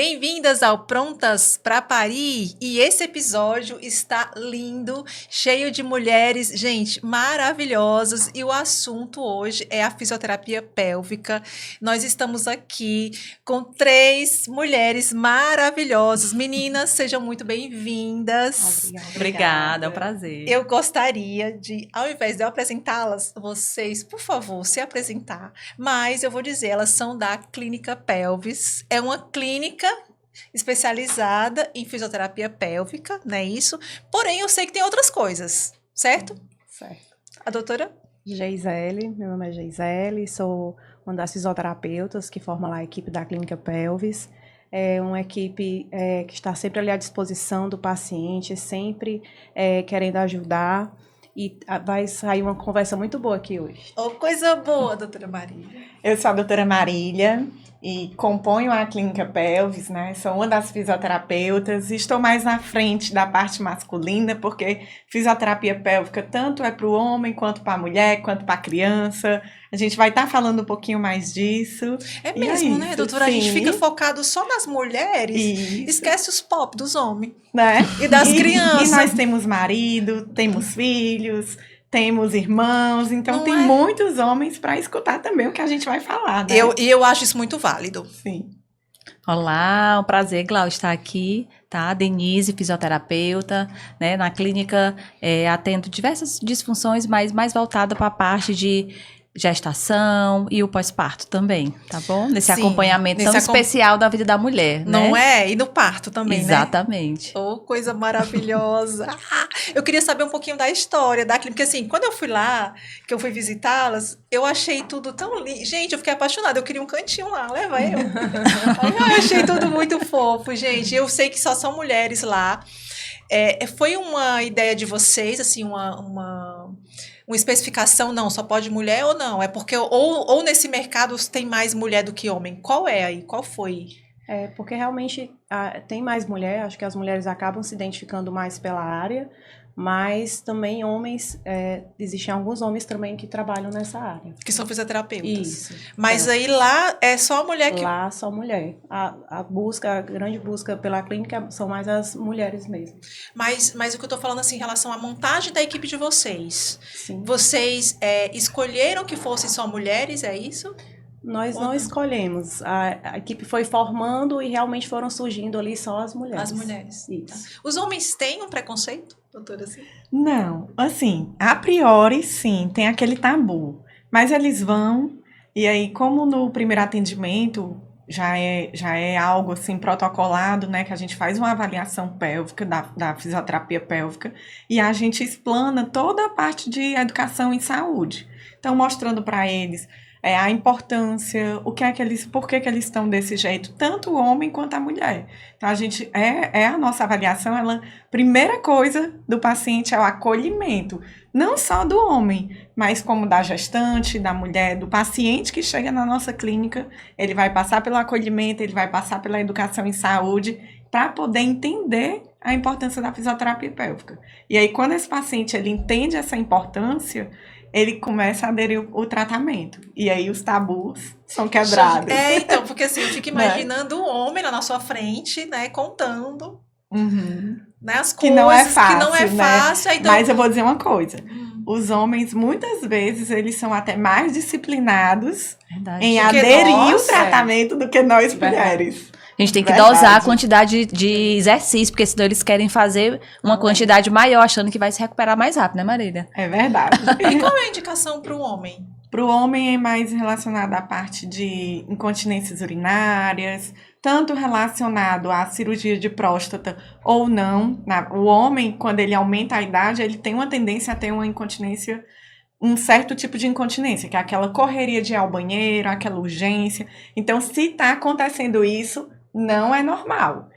Bem-vindas ao Prontas para Parir, e esse episódio está lindo, cheio de mulheres, gente, maravilhosas, e o assunto hoje é a fisioterapia pélvica. Nós estamos aqui com 3 mulheres maravilhosas. Meninas, sejam muito bem-vindas. Obrigada, é um prazer. Eu gostaria de, ao invés de eu apresentá-las, vocês, por favor, se apresentar, mas eu vou dizer, elas são da Clínica Pelvis, é uma clínica especializada em fisioterapia pélvica, não é isso? Porém, eu sei que tem outras coisas, certo? Certo. A doutora? Geisele, meu nome é Geisele, sou uma das fisioterapeutas que forma lá a equipe da Clínica Pelvis. É uma equipe que está sempre ali à disposição do paciente, sempre querendo ajudar. E vai sair uma conversa muito boa aqui hoje. Oh, coisa boa, doutora Marília. Eu sou a doutora Marília e componho a Clínica Pelvis, né? Sou uma das fisioterapeutas. Estou mais na frente da parte masculina, porque fisioterapia pélvica tanto é para o homem, quanto para a mulher, quanto para a criança. A gente vai estar falando um pouquinho mais disso. É mesmo, né, doutora? Sim. A gente fica focado só nas mulheres, esquece os pop dos homens, né? E das crianças. E nós temos marido, temos filhos, temos irmãos, então tem muitos homens para escutar também o que a gente vai falar, né? Eu acho isso muito válido. Sim. Olá, um prazer, Glau, estar aqui, tá? Denise, fisioterapeuta, né? Na clínica atendo diversas disfunções, mas mais voltada para a parte de gestação e o pós-parto também, tá bom? Nesse acompanhamento tão especial da vida da mulher, né? Não é? E no parto também, Exatamente. Né? Oh, coisa maravilhosa. Eu queria saber um pouquinho da história da clínica, porque assim, quando eu fui lá, que eu fui visitá-las, eu achei tudo tão lindo. Gente, eu fiquei apaixonada, eu queria um cantinho lá, leva eu. Eu achei tudo muito fofo, gente. Eu sei que só são mulheres lá. Foi uma ideia de vocês, assim, uma especificação, não, só pode mulher ou não? É porque ou nesse mercado tem mais mulher do que homem? Qual é aí? Qual foi? Porque realmente tem mais mulher, acho que as mulheres acabam se identificando mais pela área, mas também homens, existem alguns homens também que trabalham nessa área. Que são fisioterapeutas. Isso. Mas aí lá é só a mulher que... Lá só mulher. A grande busca pela clínica são mais as mulheres mesmo. Mas o que eu tô falando assim, em relação à montagem da equipe de vocês. Sim. Vocês escolheram que fossem só mulheres, é isso? Nós não escolhemos. A equipe foi formando e realmente foram surgindo ali só as mulheres. As mulheres. Isso. Tá. Os homens têm um preconceito, doutora? Assim? Não, assim, a priori sim, tem aquele tabu. Mas eles vão, e aí como no primeiro atendimento já é algo assim protocolado, né? Que a gente faz uma avaliação pélvica, da fisioterapia pélvica, e a gente explana toda a parte de educação em saúde. Então, mostrando para eles a importância, por que eles estão desse jeito, tanto o homem quanto a mulher. Então, a gente, a nossa avaliação, primeira coisa do paciente é o acolhimento, não só do homem, mas como da gestante, da mulher, do paciente que chega na nossa clínica, ele vai passar pelo acolhimento, ele vai passar pela educação em saúde, para poder entender a importância da fisioterapia pélvica. E aí, quando esse paciente ele entende essa importância, ele começa a aderir o tratamento. E aí os tabus são quebrados. Então, porque assim, eu fico imaginando o homem lá na sua frente, né, contando, né, as coisas que não é fácil, né? Então... Mas eu vou dizer uma coisa. Os homens, muitas vezes, eles são até mais disciplinados em aderir o tratamento do que nós mulheres. A gente tem que dosar a quantidade de exercício, porque senão eles querem fazer uma quantidade maior, achando que vai se recuperar mais rápido, né, Marília? É verdade. E qual é a indicação para o homem? Para o homem é mais relacionado à parte de incontinências urinárias, tanto relacionado à cirurgia de próstata ou não. O homem, quando ele aumenta a idade, ele tem uma tendência a ter uma incontinência, um certo tipo de incontinência, que é aquela correria de ir ao banheiro, aquela urgência. Então, se está acontecendo isso, não é normal.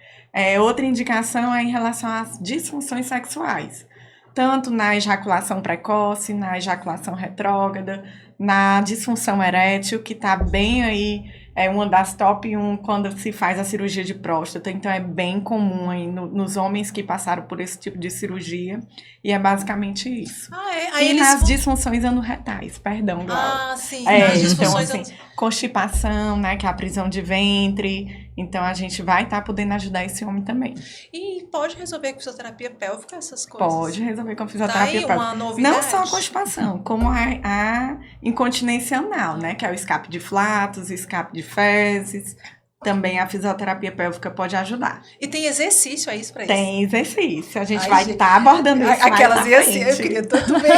Outra indicação é em relação às disfunções sexuais, tanto na ejaculação precoce, na ejaculação retrógrada, na disfunção erétil, que está bem aí é uma das top 1 quando se faz a cirurgia de próstata, então é bem comum aí nos homens que passaram por esse tipo de cirurgia, e é basicamente isso. Aí e eles nas vão... disfunções anorretais, perdão, Glaucia. Sim, É, nas então, disfunções... assim, constipação, né, que é a prisão de ventre, então a gente vai estar podendo ajudar esse homem também. E pode resolver com fisioterapia pélvica essas coisas? Pode resolver com fisioterapia Tá aí pélvica. uma novidade. Não só a constipação, como a incontinência anal, né, que é o escape de flatos, escape de fezes. Também a fisioterapia pélvica pode ajudar. E tem exercício aí para isso? Tem exercício. A gente Ai, vai gente. estar abordando isso Aquelas mais e à assim, eu frente. queria tanto ver.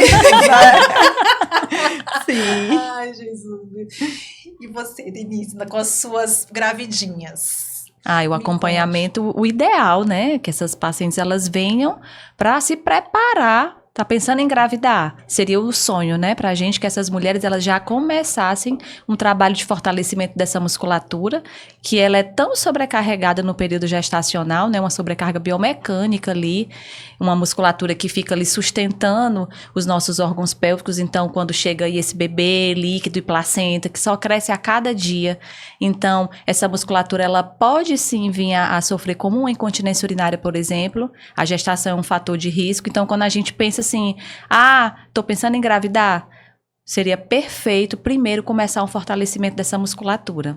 Sim. Ai, Jesus. E você, Denise, com as suas gravidinhas? O Me acompanhamento, o ideal, né? Que essas pacientes elas venham para se preparar. Tá pensando em engravidar? Seria o sonho, né? Pra gente que essas mulheres elas já começassem um trabalho de fortalecimento dessa musculatura, que ela é tão sobrecarregada no período gestacional, né? Uma sobrecarga biomecânica ali, uma musculatura que fica ali sustentando os nossos órgãos pélvicos. Então, quando chega aí esse bebê líquido e placenta, que só cresce a cada dia, então, essa musculatura, ela pode sim vir a sofrer como uma incontinência urinária, por exemplo. A gestação é um fator de risco. Então, quando a gente pensa assim, tô pensando em engravidar, seria perfeito primeiro começar um fortalecimento dessa musculatura.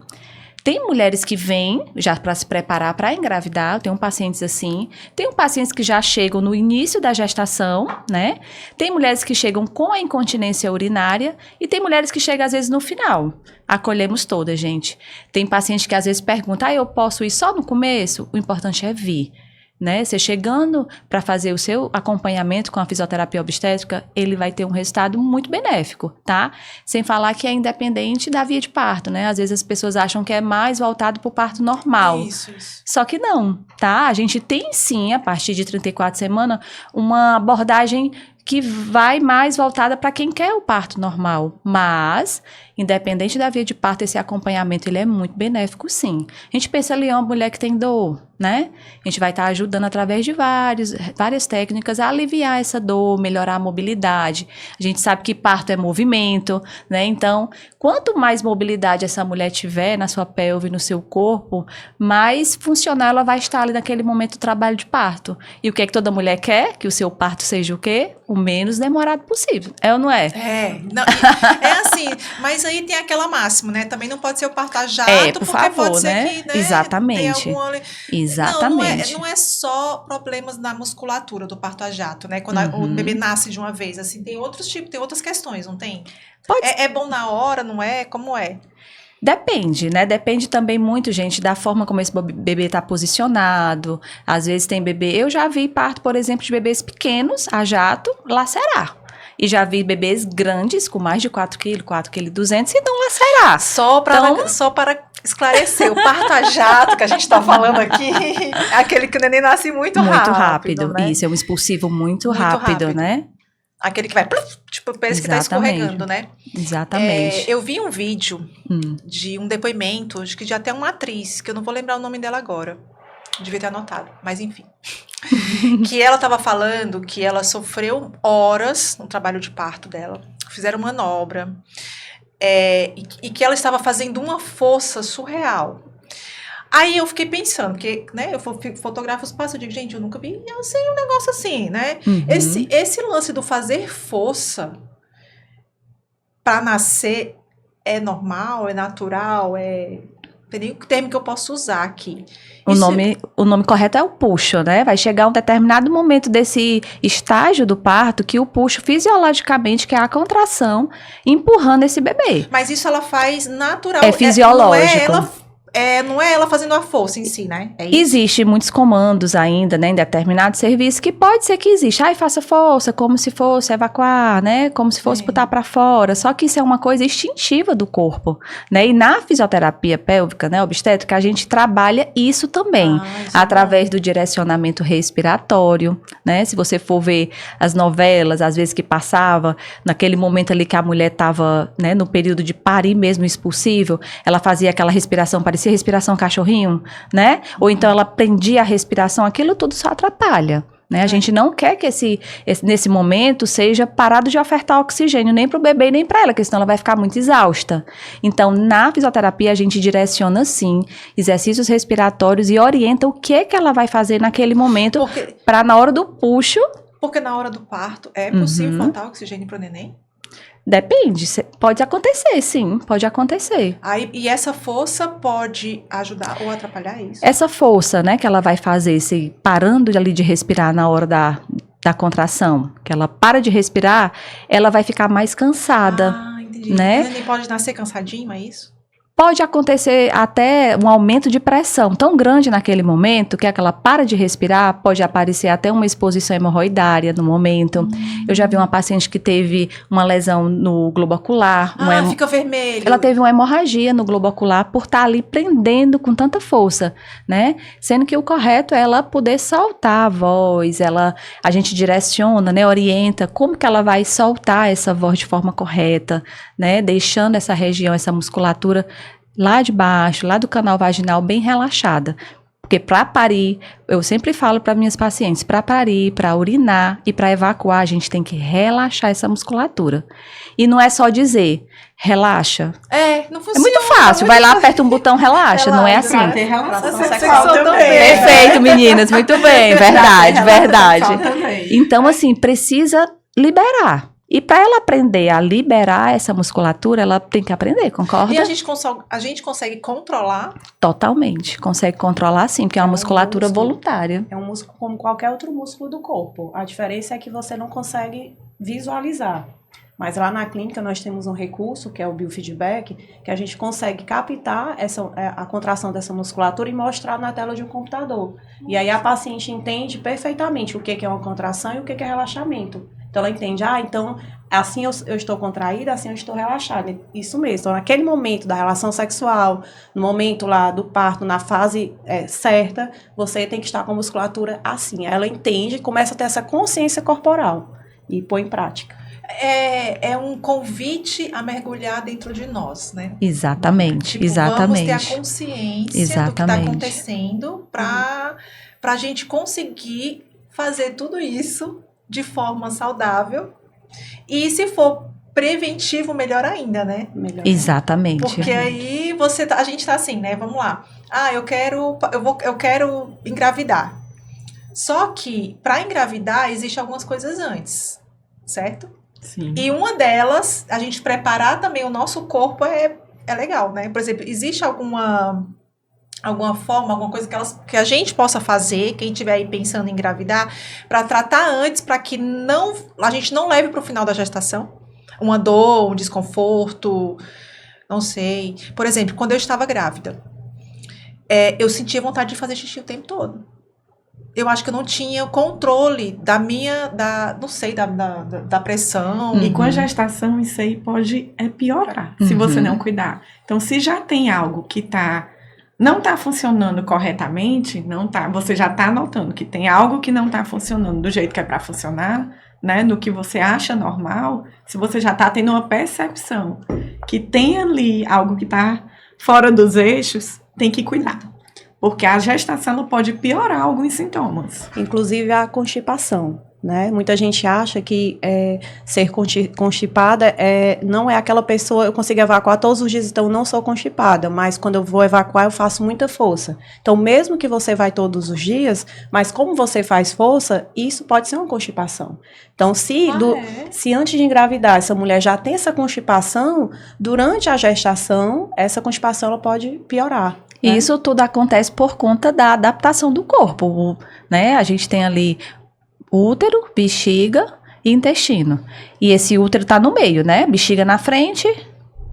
Tem mulheres que vêm já para se preparar para engravidar, eu tenho pacientes assim, tem pacientes que já chegam no início da gestação, né? Tem mulheres que chegam com a incontinência urinária e tem mulheres que chegam às vezes no final. Acolhemos todas, gente. Tem paciente que às vezes pergunta, eu posso ir só no começo? O importante é vir. Né? Você chegando para fazer o seu acompanhamento com a fisioterapia obstétrica, ele vai ter um resultado muito benéfico, tá? Sem falar que é independente da via de parto, né? Às vezes as pessoas acham que é mais voltado para o parto normal. Isso. Só que não, tá? A gente tem sim, a partir de 34 semanas, uma abordagem que vai mais voltada para quem quer o parto normal, mas independente da via de parto, esse acompanhamento ele é muito benéfico, sim. A gente pensa ali, uma mulher que tem dor, né? A gente vai estar ajudando através de várias técnicas a aliviar essa dor, melhorar a mobilidade. A gente sabe que parto é movimento, né? Então, quanto mais mobilidade essa mulher tiver na sua pelve, no seu corpo, mais funcional ela vai estar ali naquele momento do trabalho de parto. E o que é que toda mulher quer? Que o seu parto seja o quê? O menos demorado possível. É ou não é? É assim, mas aí tem aquela máxima, né? Também não pode ser o parto a jato, por porque favor, pode ser né? que, né? Exatamente. Tem algum... Exatamente. Não é só problemas na musculatura do parto a jato, né? Quando o bebê nasce de uma vez, assim, tem outros tipos, tem outras questões, não tem? É bom na hora, não é? Como é? Depende, né? Depende também muito, gente, da forma como esse bebê está posicionado. Às vezes tem bebê... Eu já vi parto, por exemplo, de bebês pequenos, a jato, lacerar. E já vi bebês grandes, com mais de 4 kg, 4,2 kg, e não lacerar. Só para esclarecer, o parto a jato que a gente está falando aqui, é aquele que o neném nasce muito rápido, né? Isso, é um expulsivo muito rápido, né? Aquele que vai, tipo, parece que tá escorregando, né? Exatamente. Eu vi um vídeo de um depoimento, acho que de até uma atriz, que eu não vou lembrar o nome dela agora. Devia ter anotado, mas enfim. Que ela estava falando que ela sofreu horas no trabalho de parto dela. Fizeram manobra. E que ela estava fazendo uma força surreal. Aí eu fiquei pensando, porque, né, eu fotografo os passos, eu digo, gente, eu nunca vi assim, um negócio assim, né? Esse lance do fazer força para nascer é normal, é natural, tem nem o termo que eu posso usar aqui. O nome correto é o puxo, né? Vai chegar um determinado momento desse estágio do parto que o puxo fisiologicamente, que é a contração, empurrando esse bebê. Mas isso ela faz natural. É fisiológico. Não é ela fazendo a força em si, né? Existem muitos comandos ainda, né, em determinado serviço, que pode ser que exista. Faça força, como se fosse evacuar, né? Como se fosse botar para fora. Só que isso é uma coisa instintiva do corpo, né? E na fisioterapia pélvica, né, obstétrica, a gente trabalha isso também, através do direcionamento respiratório, né? Se você for ver as novelas, às vezes que passava, naquele momento ali que a mulher estava, né, no período de parir mesmo expulsivo, ela fazia aquela respiração, parecia respiração cachorrinho, né? Ou então ela prendia a respiração, aquilo tudo só atrapalha, né? A gente não quer que nesse momento seja parado de ofertar oxigênio nem para o bebê nem para ela, porque senão ela vai ficar muito exausta. Então, na fisioterapia, a gente direciona, sim, exercícios respiratórios e orienta o que ela vai fazer naquele momento para na hora do puxo. Porque na hora do parto é possível faltar oxigênio para o neném? Depende, pode acontecer, sim, pode acontecer. Aí, e essa força pode ajudar ou atrapalhar isso? Essa força, né, que ela vai fazer, se parando ali de respirar na hora da contração, que ela para de respirar, ela vai ficar mais cansada, entendi. né? O neném pode nascer cansadinho, é isso? Pode acontecer até um aumento de pressão tão grande naquele momento que ela para de respirar, pode aparecer até uma exposição hemorroidária no momento. Eu já vi uma paciente que teve uma lesão no globo ocular. Fica vermelho. Ela teve uma hemorragia no globo ocular por estar ali prendendo com tanta força, né? Sendo que o correto é ela poder soltar a voz, a gente direciona, né? Orienta como que ela vai soltar essa voz de forma correta, né? Deixando essa região, essa musculatura lá de baixo, lá do canal vaginal, bem relaxada. Porque para parir, eu sempre falo para minhas pacientes, para parir, para urinar e para evacuar, a gente tem que relaxar essa musculatura. E não é só dizer, relaxa. Não funciona. É muito fácil, vai lá, aperta um botão, relaxa, não é assim. Pra ter relação sexual sexual também. Perfeito, meninas, muito bem, verdade, verdade. Também. Então, assim, precisa liberar. E para ela aprender a liberar essa musculatura, ela tem que aprender, concorda? E a gente consegue controlar? Totalmente. Consegue controlar sim, porque é uma musculatura voluntária. É um músculo como qualquer outro músculo do corpo. A diferença é que você não consegue visualizar. Mas lá na clínica nós temos um recurso, que é o biofeedback, que a gente consegue captar a contração dessa musculatura e mostrar na tela de um computador. E aí a paciente entende perfeitamente o que é uma contração e o que é relaxamento. Então ela entende, então assim eu estou contraída, assim eu estou relaxada. Isso mesmo. Então naquele momento da relação sexual, no momento lá do parto, na fase certa, você tem que estar com a musculatura assim. Aí ela entende e começa a ter essa consciência corporal e põe em prática. É um convite a mergulhar dentro de nós, né? Exatamente, Vamos exatamente. ter a consciência do que está acontecendo para a gente conseguir fazer tudo isso de forma saudável. E se for preventivo, melhor ainda, né? Melhor. Exatamente. Porque aí a gente tá assim, né? Vamos lá. Eu quero engravidar. Só que para engravidar existem algumas coisas antes, certo? Sim. E uma delas, a gente preparar também o nosso corpo é legal, né? Por exemplo, existe alguma forma, alguma coisa que a gente possa fazer, quem estiver aí pensando em engravidar, para tratar antes, para que a gente não leve para o final da gestação uma dor, um desconforto, não sei. Por exemplo, quando eu estava grávida, eu sentia vontade de fazer xixi o tempo todo. Eu acho que eu não tinha controle da pressão. E com a gestação, isso aí pode piorar, se você não cuidar. Então, se já tem algo que não está funcionando corretamente, você já está notando que tem algo que não está funcionando do jeito que é para funcionar, né, no que você acha normal, se você já está tendo uma percepção que tem ali algo que está fora dos eixos, tem que cuidar. Porque a gestação ela pode piorar alguns sintomas. Inclusive a constipação, né? Muita gente acha que ser constipada não é aquela pessoa, eu consigo evacuar todos os dias, então eu não sou constipada, mas quando eu vou evacuar eu faço muita força. Então mesmo que você vai todos os dias, mas como você faz força, isso pode ser uma constipação. Então se antes de engravidar essa mulher já tem essa constipação, durante a gestação, essa constipação ela pode piorar. E isso tudo acontece por conta da adaptação do corpo, né? A gente tem ali útero, bexiga e intestino. E esse útero tá no meio, né? Bexiga na frente,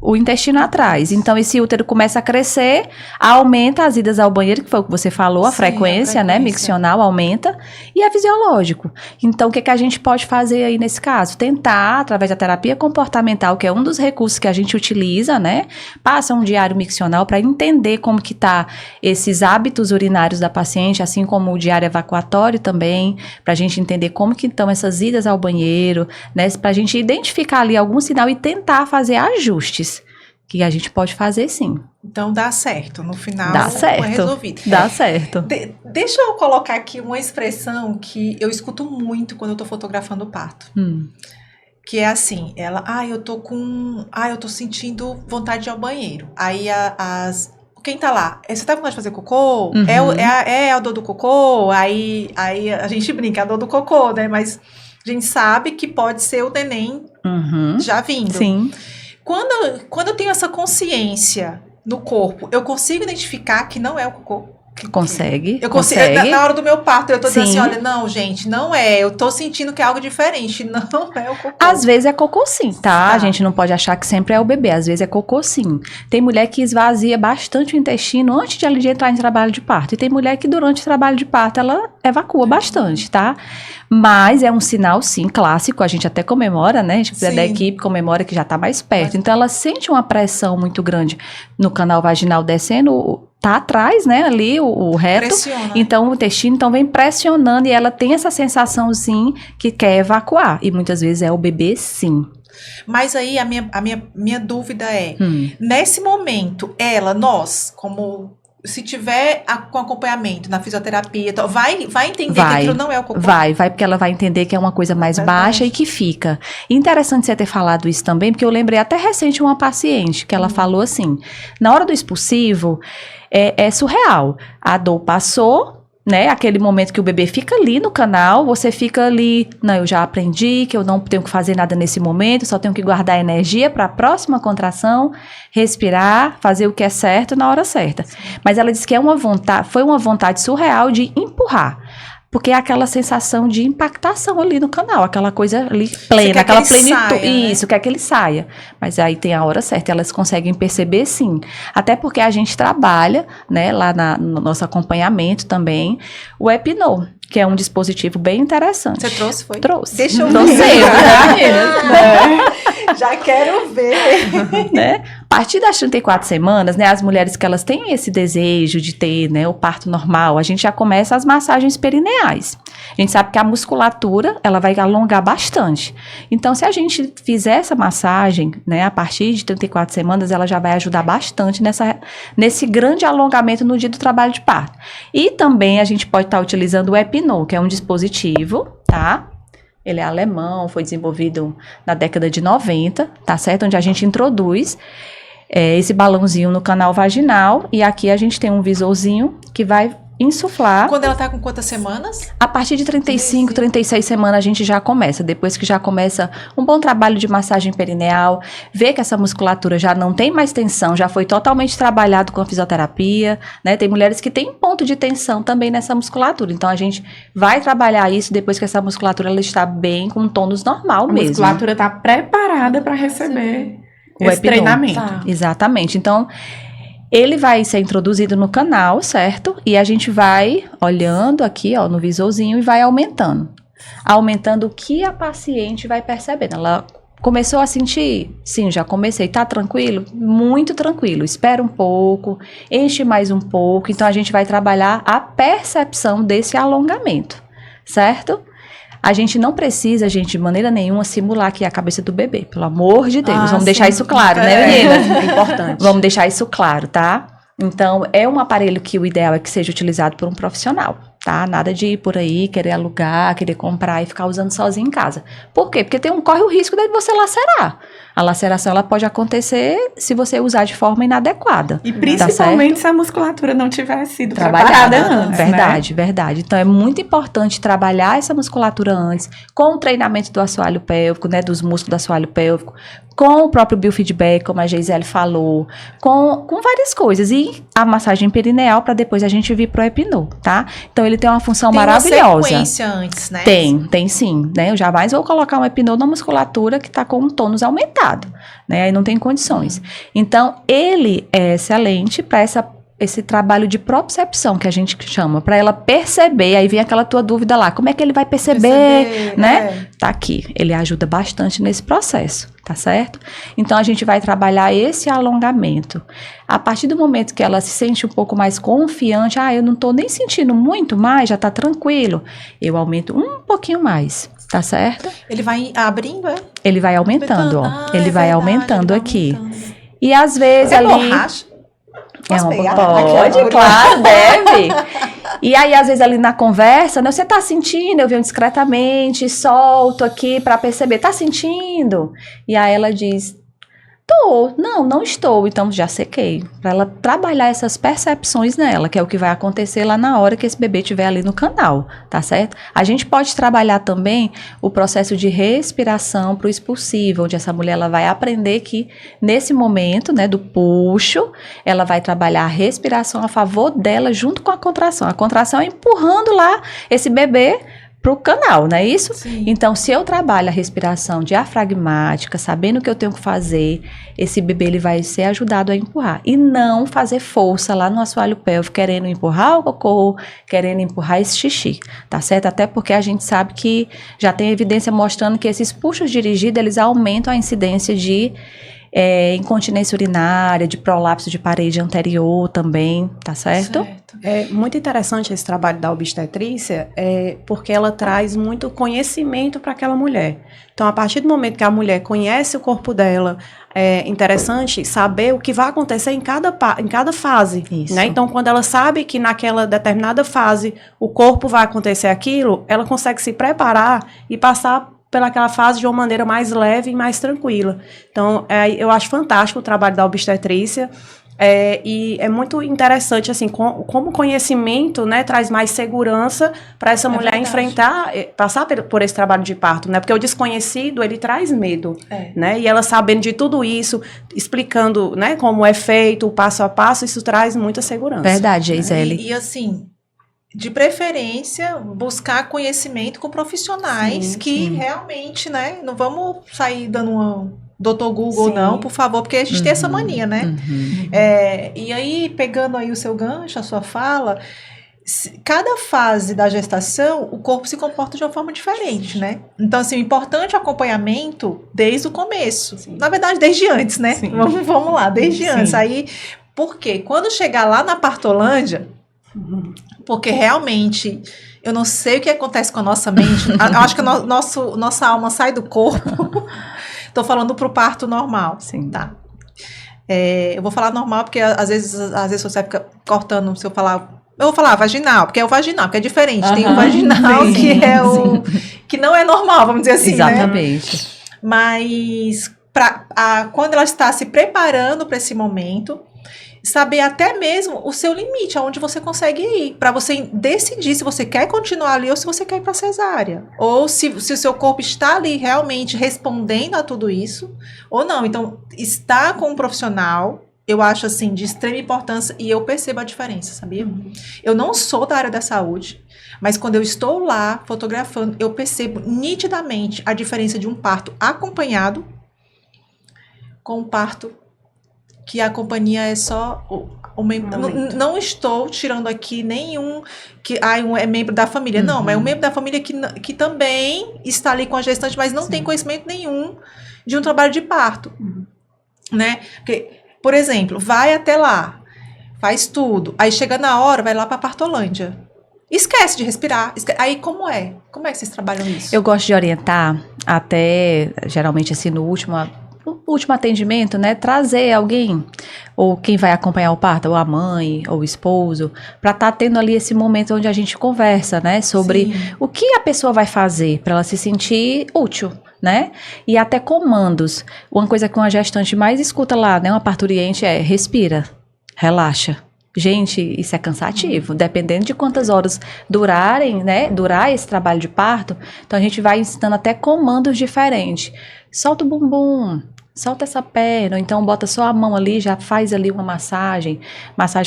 o intestino atrás. Então, esse útero começa a crescer, aumenta as idas ao banheiro, que foi o que você falou, a frequência, né? Miccional aumenta, e é fisiológico. Então, o que a gente pode fazer aí nesse caso? Tentar, através da terapia comportamental, que é um dos recursos que a gente utiliza, né? Passa um diário miccional para entender como que tá esses hábitos urinários da paciente, assim como o diário evacuatório também, para a gente entender como que estão essas idas ao banheiro, né? Para a gente identificar ali algum sinal e tentar fazer ajustes. que a gente pode fazer sim. Então dá certo, no final Dá é certo. resolvido. Dá certo. Deixa eu colocar aqui uma expressão que eu escuto muito quando eu tô fotografando o parto. Que é assim, eu tô sentindo vontade de ir ao banheiro. Aí quem tá lá? Você tá com vontade de fazer cocô? Uhum. É a dor do cocô? Aí a gente brinca, é a dor do cocô, né? Mas a gente sabe que pode ser o neném já vindo. Sim. Quando eu tenho essa consciência no corpo, eu consigo identificar que não é o cocô? Consegue. Eu consigo. Na hora do meu parto, eu tô dizendo Sim. assim, olha, não, gente, não é. Eu tô sentindo que é algo diferente. Não é o cocô. Às vezes é cocô sim, tá? Tá. A gente não pode achar que sempre é o bebê. Às vezes é cocô sim. Tem mulher que esvazia bastante o intestino antes de ela entrar em trabalho de parto. E tem mulher que durante o trabalho de parto ela evacua bastante, tá? Mas é um sinal, sim, clássico. A gente até comemora, né? A gente precisa Sim. da equipe, comemora que já tá mais perto. Então ela sente uma pressão muito grande no canal vaginal descendo. Tá atrás, né? Ali o reto. Pressiona. Então, o intestino vem pressionando e ela tem essa sensação, sim, que quer evacuar. E muitas vezes é o bebê, sim. Mas aí a minha dúvida é, nesse momento, nós, como se tiver com acompanhamento na fisioterapia, então, vai entender que aquilo não é o cocô? Vai, porque ela vai entender que é uma coisa mais baixa e que fica. E interessante você ter falado isso também, porque eu lembrei até recente uma paciente que ela falou assim, na hora do expulsivo, é surreal. A dor passou, né? Aquele momento que o bebê fica ali no canal, você fica ali, não, eu já aprendi que eu não tenho que fazer nada nesse momento, só tenho que guardar energia para a próxima contração, respirar, fazer o que é certo na hora certa. Mas ela disse que foi uma vontade surreal de empurrar. Porque é aquela sensação de impactação ali no canal, aquela coisa ali plena, aquela plenitude. Isso, quer que ele saia. Mas aí tem a hora certa, elas conseguem perceber sim. Até porque a gente trabalha, né, lá no nosso acompanhamento também, o Epinô, que é um dispositivo bem interessante. Você trouxe, foi? Trouxe. Deixa eu Trouxe ver. eu, Já quero ver. né? A partir das 34 semanas, né, as mulheres que elas têm esse desejo de ter, né, o parto normal, a gente já começa as massagens perineais. A gente sabe que a musculatura, ela vai alongar bastante. Então, se a gente fizer essa massagem, né, a partir de 34 semanas, ela já vai ajudar bastante nesse grande alongamento no dia do trabalho de parto. E também a gente pode estar utilizando o Epinô, que é um dispositivo, tá? Ele é alemão, foi desenvolvido na década de 90, tá certo? Onde a gente introduz esse balãozinho no canal vaginal e aqui a gente tem um visorzinho que vai insuflar. Quando ela tá com quantas semanas? A partir de 35, 36 semanas a gente já começa. Depois que já começa um bom trabalho de massagem perineal, vê que essa musculatura já não tem mais tensão, já foi totalmente trabalhado com a fisioterapia, né? Tem mulheres que têm ponto de tensão também nessa musculatura. Então a gente vai trabalhar isso depois que essa musculatura ela está bem com tônus normal mesmo. A musculatura está preparada para receber o esse treinamento. Tá. Exatamente. Então, ele vai ser introduzido no canal, certo? E a gente vai olhando aqui, ó, no visorzinho e vai aumentando. Aumentando o que a paciente vai percebendo. Ela começou a sentir? Sim, já comecei. Tá tranquilo? Muito tranquilo. Espera um pouco, enche mais um pouco. Então, a gente vai trabalhar a percepção desse alongamento, certo? A gente não precisa, gente, de maneira nenhuma, simular aqui a cabeça do bebê. Pelo amor de Deus. Vamos deixar isso claro, né, meninas? É importante. Vamos deixar isso claro, tá? Então, é um aparelho que o ideal é que seja utilizado por um profissional, tá? Nada de ir por aí, querer alugar, querer comprar e ficar usando sozinho em casa. Por quê? Porque corre o risco de você lacerar. A laceração, ela pode acontecer se você usar de forma inadequada. E principalmente se a musculatura não tiver sido trabalhada antes, verdade, né? verdade. Então, é muito importante trabalhar essa musculatura antes, com o treinamento do assoalho pélvico, né, dos músculos do assoalho pélvico, com o próprio biofeedback, como a Geisele falou, com várias coisas. E a massagem perineal, para depois a gente vir pro Epinô, tá? Então, ele tem uma função maravilhosa. Tem uma sequência antes, né? Tem sim, né? Eu jamais vou colocar um Epinô na musculatura que tá com um tônus aumentado, né? Aí não tem condições. Então, ele é excelente para esse trabalho de propriocepção que a gente chama, para ela perceber, aí vem aquela tua dúvida lá, como é que ele vai perceber, né? Tá aqui, ele ajuda bastante nesse processo, tá certo? Então, a gente vai trabalhar esse alongamento. A partir do momento que ela se sente um pouco mais confiante, eu não tô nem sentindo muito mais, já tá tranquilo, eu aumento um pouquinho mais, tá certo? Ele vai abrindo, Ele vai aumentando, ó. Ele vai aumentando aqui. E às vezes É ali... borracha? Posso pegar? Pode, claro, deve. E aí, às vezes, ali na conversa, né, você tá sentindo? Eu venho discretamente, solto aqui pra perceber. Tá sentindo? E aí ela diz... Não estou, então já sequei. Para ela trabalhar essas percepções nela, que é o que vai acontecer lá na hora que esse bebê estiver ali no canal, tá certo? A gente pode trabalhar também o processo de respiração para o expulsivo, onde essa mulher ela vai aprender que nesse momento, né, do puxo, ela vai trabalhar a respiração a favor dela junto com a contração. A contração é empurrando lá esse bebê pro canal, não é isso? Sim. Então, se eu trabalho a respiração diafragmática, sabendo o que eu tenho que fazer, esse bebê ele vai ser ajudado a empurrar. E não fazer força lá no assoalho pélvico, querendo empurrar o cocô, querendo empurrar esse xixi, tá certo? Até porque a gente sabe que já tem evidência mostrando que esses puxos dirigidos, eles aumentam a incidência de incontinência urinária, de prolapso de parede anterior também, tá certo? É muito interessante esse trabalho da obstetrícia, porque ela traz muito conhecimento para aquela mulher. Então, a partir do momento que a mulher conhece o corpo dela, é interessante saber o que vai acontecer em cada fase. Isso. Né? Então, quando ela sabe que naquela determinada fase o corpo vai acontecer aquilo, ela consegue se preparar e passar pelaquela fase de uma maneira mais leve e mais tranquila. Então, eu acho fantástico o trabalho da obstetrícia. E é muito interessante, assim, como conhecimento, né, traz mais segurança para essa mulher verdade. enfrentar, passar por esse trabalho de parto, né, porque o desconhecido, ele traz medo, né, e ela sabendo de tudo isso, explicando, né, como é feito, o passo a passo, isso traz muita segurança. Verdade, Geisele. E assim, de preferência, buscar conhecimento com profissionais Sim, que realmente, né, não vamos sair dando uma Dr. Google, Sim. não, por favor, porque a gente tem essa mania, né? Uhum. E aí, pegando aí o seu gancho, a sua fala, cada fase da gestação, o corpo se comporta de uma forma diferente, né? Então, assim, o importante é o acompanhamento desde o começo. Sim. Na verdade, desde antes, né? Sim. Vamos lá, desde Sim. antes. Aí, por quê? Quando chegar lá na Partolândia, porque realmente... Eu não sei o que acontece com a nossa mente. Eu acho que nossa alma sai do corpo. Tô falando pro parto normal. Sim. Tá. Eu vou falar normal, porque às vezes você fica cortando se eu falar. Eu vou falar vaginal, porque é o vaginal, que é diferente. Tem o vaginal, sim, que é o. Que não é normal, vamos dizer assim. Exatamente. Né? Mas quando ela está se preparando para esse momento, saber até mesmo o seu limite, aonde você consegue ir, para você decidir se você quer continuar ali ou se você quer ir para cesárea. Ou se o seu corpo está ali realmente respondendo a tudo isso, ou não. Então, estar com um profissional, eu acho assim, de extrema importância e eu percebo a diferença, sabia? Eu não sou da área da saúde, mas quando eu estou lá fotografando, eu percebo nitidamente a diferença de um parto acompanhado com um parto que a companhia é só não estou tirando aqui nenhum que é membro da família, não, mas é um membro da família que também está ali com a gestante, mas não tem conhecimento nenhum de um trabalho de parto, né? Porque, por exemplo, vai até lá, faz tudo, aí chega na hora, vai lá para a Partolândia, esquece de respirar, aí como é que vocês trabalham isso? Eu gosto de orientar até, geralmente assim, no último atendimento, né, trazer alguém, ou quem vai acompanhar o parto, ou a mãe, ou o esposo, para estar tendo ali esse momento onde a gente conversa, né, sobre o que a pessoa vai fazer para ela se sentir útil, né, e até comandos. Uma coisa que uma gestante mais escuta lá, né, uma parturiente é, respira, relaxa. Gente, isso é cansativo, dependendo de quantas horas durar esse trabalho de parto, então a gente vai ensinando até comandos diferentes. Solta o bumbum, solta essa perna, ou então bota só a mão ali, já faz ali uma massagem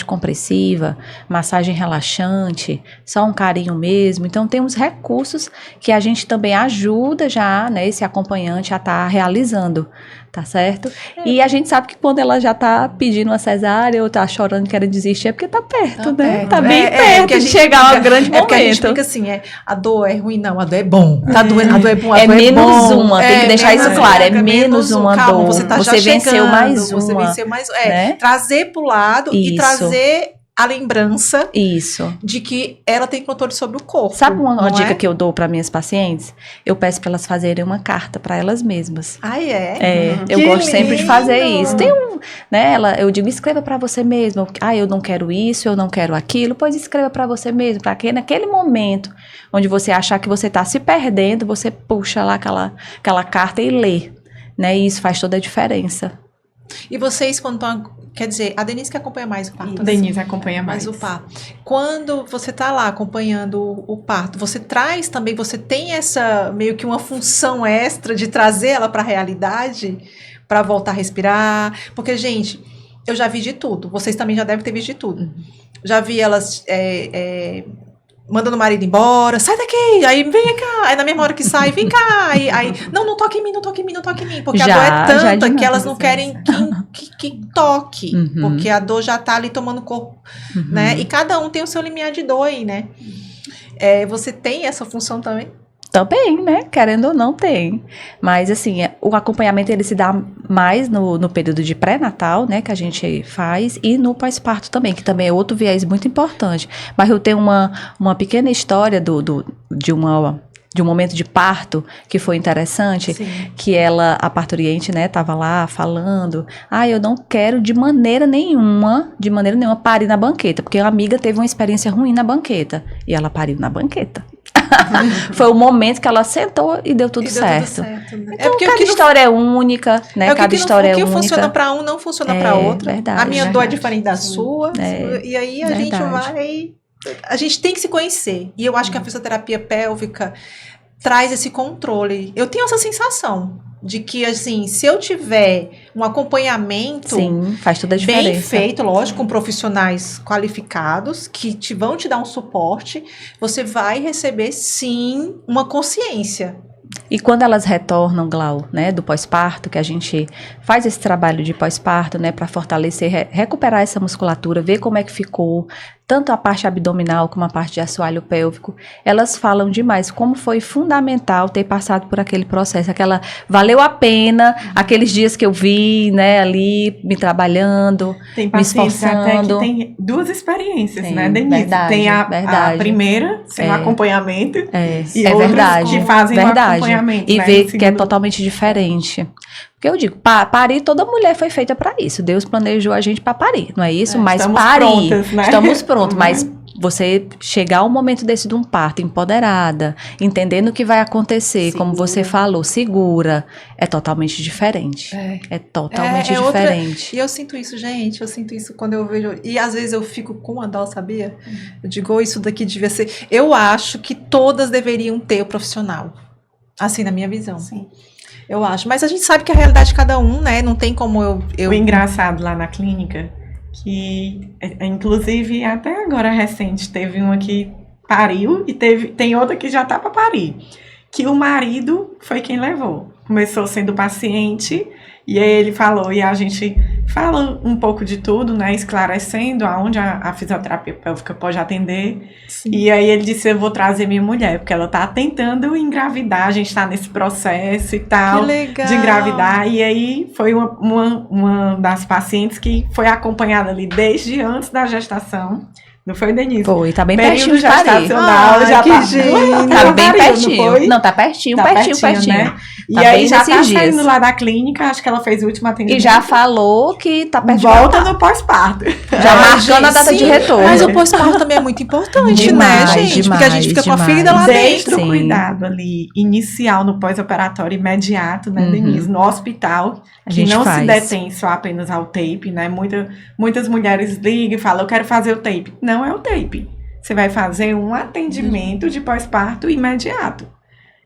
compressiva, massagem relaxante, só um carinho mesmo. Então tem uns recursos que a gente também ajuda já, né, esse acompanhante a estar realizando, tá certo? E a gente sabe que quando ela já tá pedindo uma cesárea ou tá chorando, querendo desistir, é porque tá perto, né? Tá bem perto de chegar ao grande momento. Porque a gente fica assim, a dor é ruim, não, a dor é bom. Tá doendo, a dor é bom, a é dor é menos bom. uma, tem que deixar isso claro, é menos uma calma, dor. Você venceu mais uma. Você venceu mais né? Trazer pro lado e trazer a lembrança de que ela tem controle sobre o corpo. Sabe uma dica que eu dou para minhas pacientes? Eu peço para elas fazerem uma carta para elas mesmas. Ah, é? Eu gosto sempre de fazer isso. né? Eu digo, escreva para você mesmo. Eu não quero isso, eu não quero aquilo. Pois escreva para você mesmo, para que naquele momento onde você achar que você está se perdendo, você puxa lá aquela carta e lê, né? E isso faz toda a diferença. E vocês, quando estão... Quer dizer, a Denise que acompanha mais o parto. Denise acompanha mais o parto. Quando você está lá acompanhando o parto, você traz também, você tem essa meio que uma função extra de trazer ela para a realidade, para voltar a respirar? Porque, gente, eu já vi de tudo. Vocês também já devem ter visto de tudo. Já vi elas mandando o marido embora, sai daqui, aí vem cá, aí na mesma hora que sai, vem cá, aí não toque em mim, não toque em mim, não toque em mim, porque a dor é tanta que elas não querem que toque, porque a dor já tá ali tomando corpo, né, e cada um tem o seu limiar de dor aí, né, você tem essa função também? Também, né? Querendo ou não, tem. Mas, assim, o acompanhamento, ele se dá mais no período de pré-natal, né? Que a gente faz. E no pós-parto também, que também é outro viés muito importante. Mas eu tenho uma pequena história de um momento de parto que foi interessante. Sim. Que a parturiente, né, tava lá falando, eu não quero de maneira nenhuma parir na banqueta, porque a amiga teve uma experiência ruim na banqueta, e ela pariu na banqueta. Foi o momento que ela sentou e deu tudo certo. Né? Então, porque cada história é única, né? Cada história é única. O que funciona para um não funciona para outra. Verdade, a minha dor é diferente da sua. E aí a gente vai... A gente tem que se conhecer. E eu acho que a fisioterapia pélvica traz esse controle. Eu tenho essa sensação de que, assim, se eu tiver um acompanhamento... Sim, faz toda a diferença. Bem feito, lógico, com profissionais qualificados, que vão te dar um suporte, você vai receber, sim, uma consciência. E quando elas retornam, Glau, né, do pós-parto, que a gente faz esse trabalho de pós-parto, né, para fortalecer, recuperar essa musculatura, ver como é que ficou, tanto a parte abdominal como a parte de assoalho pélvico, elas falam demais como foi fundamental ter passado por aquele processo, valeu a pena, aqueles dias que eu vi, né, ali, me trabalhando, me esforçando. Até que tem duas experiências, tem, né, Denise? Verdade, tem a primeira, sem acompanhamento, e outras verdade, que fazem o acompanhamento. E né, ver que é totalmente diferente. Porque eu digo, parir, toda mulher foi feita para isso. Deus planejou a gente para parir, não é isso? Mas estamos parir, prontas, né? Estamos prontos, mas você chegar ao momento desse de um parto empoderada, entendendo o que vai acontecer, como você falou, segura, é totalmente diferente. É totalmente diferente. E eu sinto isso, gente, eu sinto isso quando eu vejo, e às vezes eu fico com uma dó, sabia? Eu digo, isso daqui devia ser... Eu acho que todas deveriam ter o profissional, assim, na minha visão. Sim. Eu acho, mas a gente sabe que a realidade de cada um, né, não tem como eu... O engraçado lá na clínica, que inclusive até agora recente, teve uma que pariu e tem outra que já tá para parir, que o marido foi quem levou. Começou sendo paciente, e aí ele falou, e a gente fala um pouco de tudo, né, esclarecendo aonde a fisioterapia pélvica pode atender. Sim. E aí ele disse, eu vou trazer minha mulher, porque ela tá tentando engravidar, a gente tá nesse processo e tal, de engravidar, e aí foi uma das pacientes que foi acompanhada ali desde antes da gestação. Não foi, Denise? Foi, tá bem período pertinho de parir. Já que tá bem pertinho. Não, tá pertinho, pertinho. Né? E tá aí já tá saindo lá da clínica, acho que ela fez o último atendimento. E já falou que tá perto Volta no pós-parto. Já marcando a data de retorno. Mas o pós-parto também é muito importante, demais, né, gente? Demais, porque a gente fica com a ferida lá desde dentro. o cuidado ali, inicial no pós-operatório imediato, né, Denise? No hospital, que não se detém só apenas ao tape, né? Muitas mulheres ligam e falam, eu quero fazer o tape. Não é o tape. Você vai fazer um atendimento de pós-parto imediato.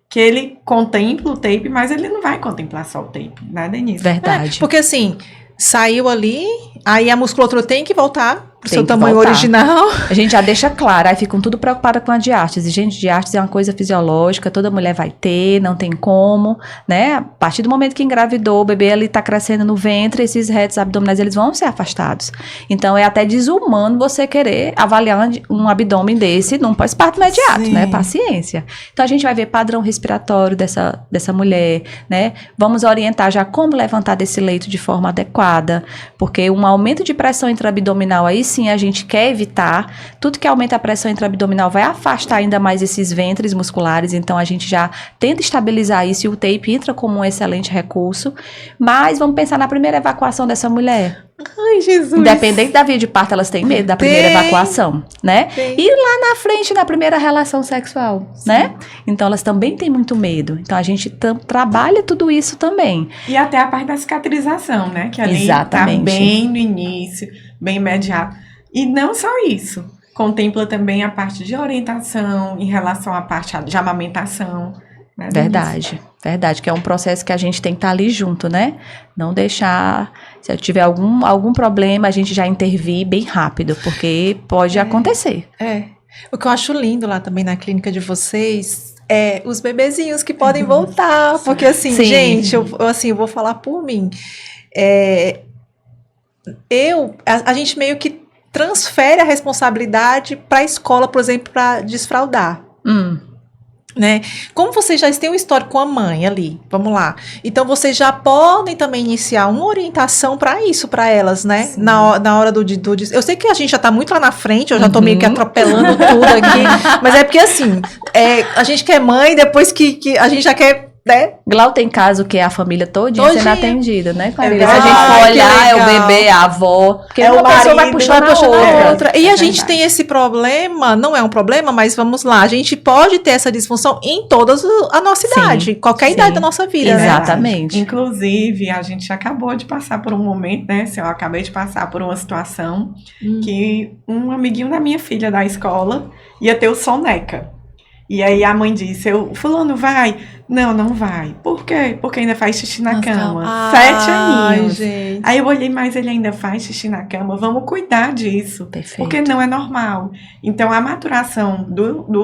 Que ele contempla o tape, mas ele não vai contemplar só o tape, né, Denise? Verdade. Porque assim, saiu ali, aí a musculatura tem que voltar pro seu tamanho original. A gente já deixa claro, aí ficam tudo preocupada com a diástase. Gente, diástase é uma coisa fisiológica, toda mulher vai ter, não tem como, né? A partir do momento que engravidou, o bebê ali tá crescendo no ventre, esses retos abdominais, eles vão ser afastados. Então, é até desumano você querer avaliar um abdômen desse num pós-parto imediato, né? Paciência. Então, a gente vai ver padrão respiratório dessa mulher, né? Vamos orientar já como levantar desse leito de forma adequada, porque um aumento de pressão intraabdominal aí sim a gente quer evitar. Tudo que aumenta a pressão intraabdominal vai afastar ainda mais esses ventres musculares, então a gente já tenta estabilizar isso e o tape entra como um excelente recurso. Mas vamos pensar na primeira evacuação dessa mulher. Ai, Jesus. Independente da via de parto, elas têm medo da primeira evacuação, né? Tem. E lá na frente, na primeira relação sexual, né? Então, elas também têm muito medo. Então, a gente trabalha tudo isso também. E até a parte da cicatrização, né? Que ali Exatamente. tá bem no início, bem imediato. E não só isso. Contempla também a parte de orientação em relação à parte de amamentação. Né? Verdade, que é um processo que a gente tem que estar ali junto, né? Não deixar, se eu tiver algum problema, a gente já intervir bem rápido, porque pode acontecer. O que eu acho lindo lá também na clínica de vocês é os bebezinhos que podem voltar, porque assim, Sim. gente, eu vou falar por mim. A gente meio que transfere a responsabilidade para a escola, por exemplo, para desfraldar. Né? Como vocês já têm um histórico com a mãe ali, vamos lá. Então vocês já podem também iniciar uma orientação para isso, para elas, né? Na hora do eu sei que a gente já tá muito lá na frente, eu já tô meio que atropelando tudo aqui, mas é porque assim, a gente quer mãe, depois que a gente já quer, né? Glau tem caso que é a família todinha sendo atendida, né? Se a gente verdade. for olhar, é o legal. bebê, a avó, porque É uma o pessoa vai marido, puxando Vai puxando a a outra. outra. E a gente verdade. tem esse problema, não é um problema, mas vamos lá, a gente pode ter essa disfunção em todas a nossa idade, qualquer sim. idade da nossa vida, né? Exatamente. Inclusive, a gente acabou de passar por um momento, né? Eu acabei de passar por uma situação que um amiguinho da minha filha da escola ia ter o soneca. E aí a mãe disse, fulano vai? Não vai. Por quê? Porque ainda faz xixi na cama. 7 aninhos. Gente. Aí eu olhei, mas ele ainda faz xixi na cama, vamos cuidar disso. Perfeito. Porque não é normal. Então, a maturação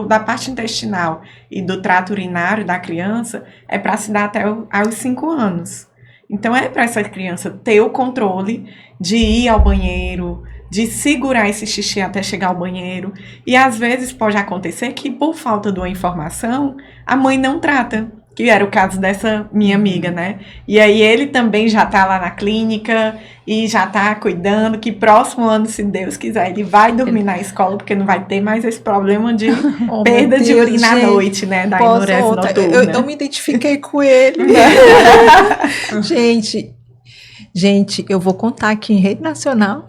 da parte intestinal e do trato urinário da criança é para se dar até aos 5 anos. Então, é para essa criança ter o controle de ir ao banheiro, de segurar esse xixi até chegar ao banheiro. E, às vezes, pode acontecer que, por falta de uma informação, a mãe não trata. Que era o caso dessa minha amiga, né? E aí ele também já tá lá na clínica e já tá cuidando que próximo ano, se Deus quiser, ele vai dormir na escola, porque não vai ter mais esse problema de perda de urina à noite, né? Da enurese noturna. Eu me identifiquei com ele. Gente, eu vou contar aqui em rede nacional.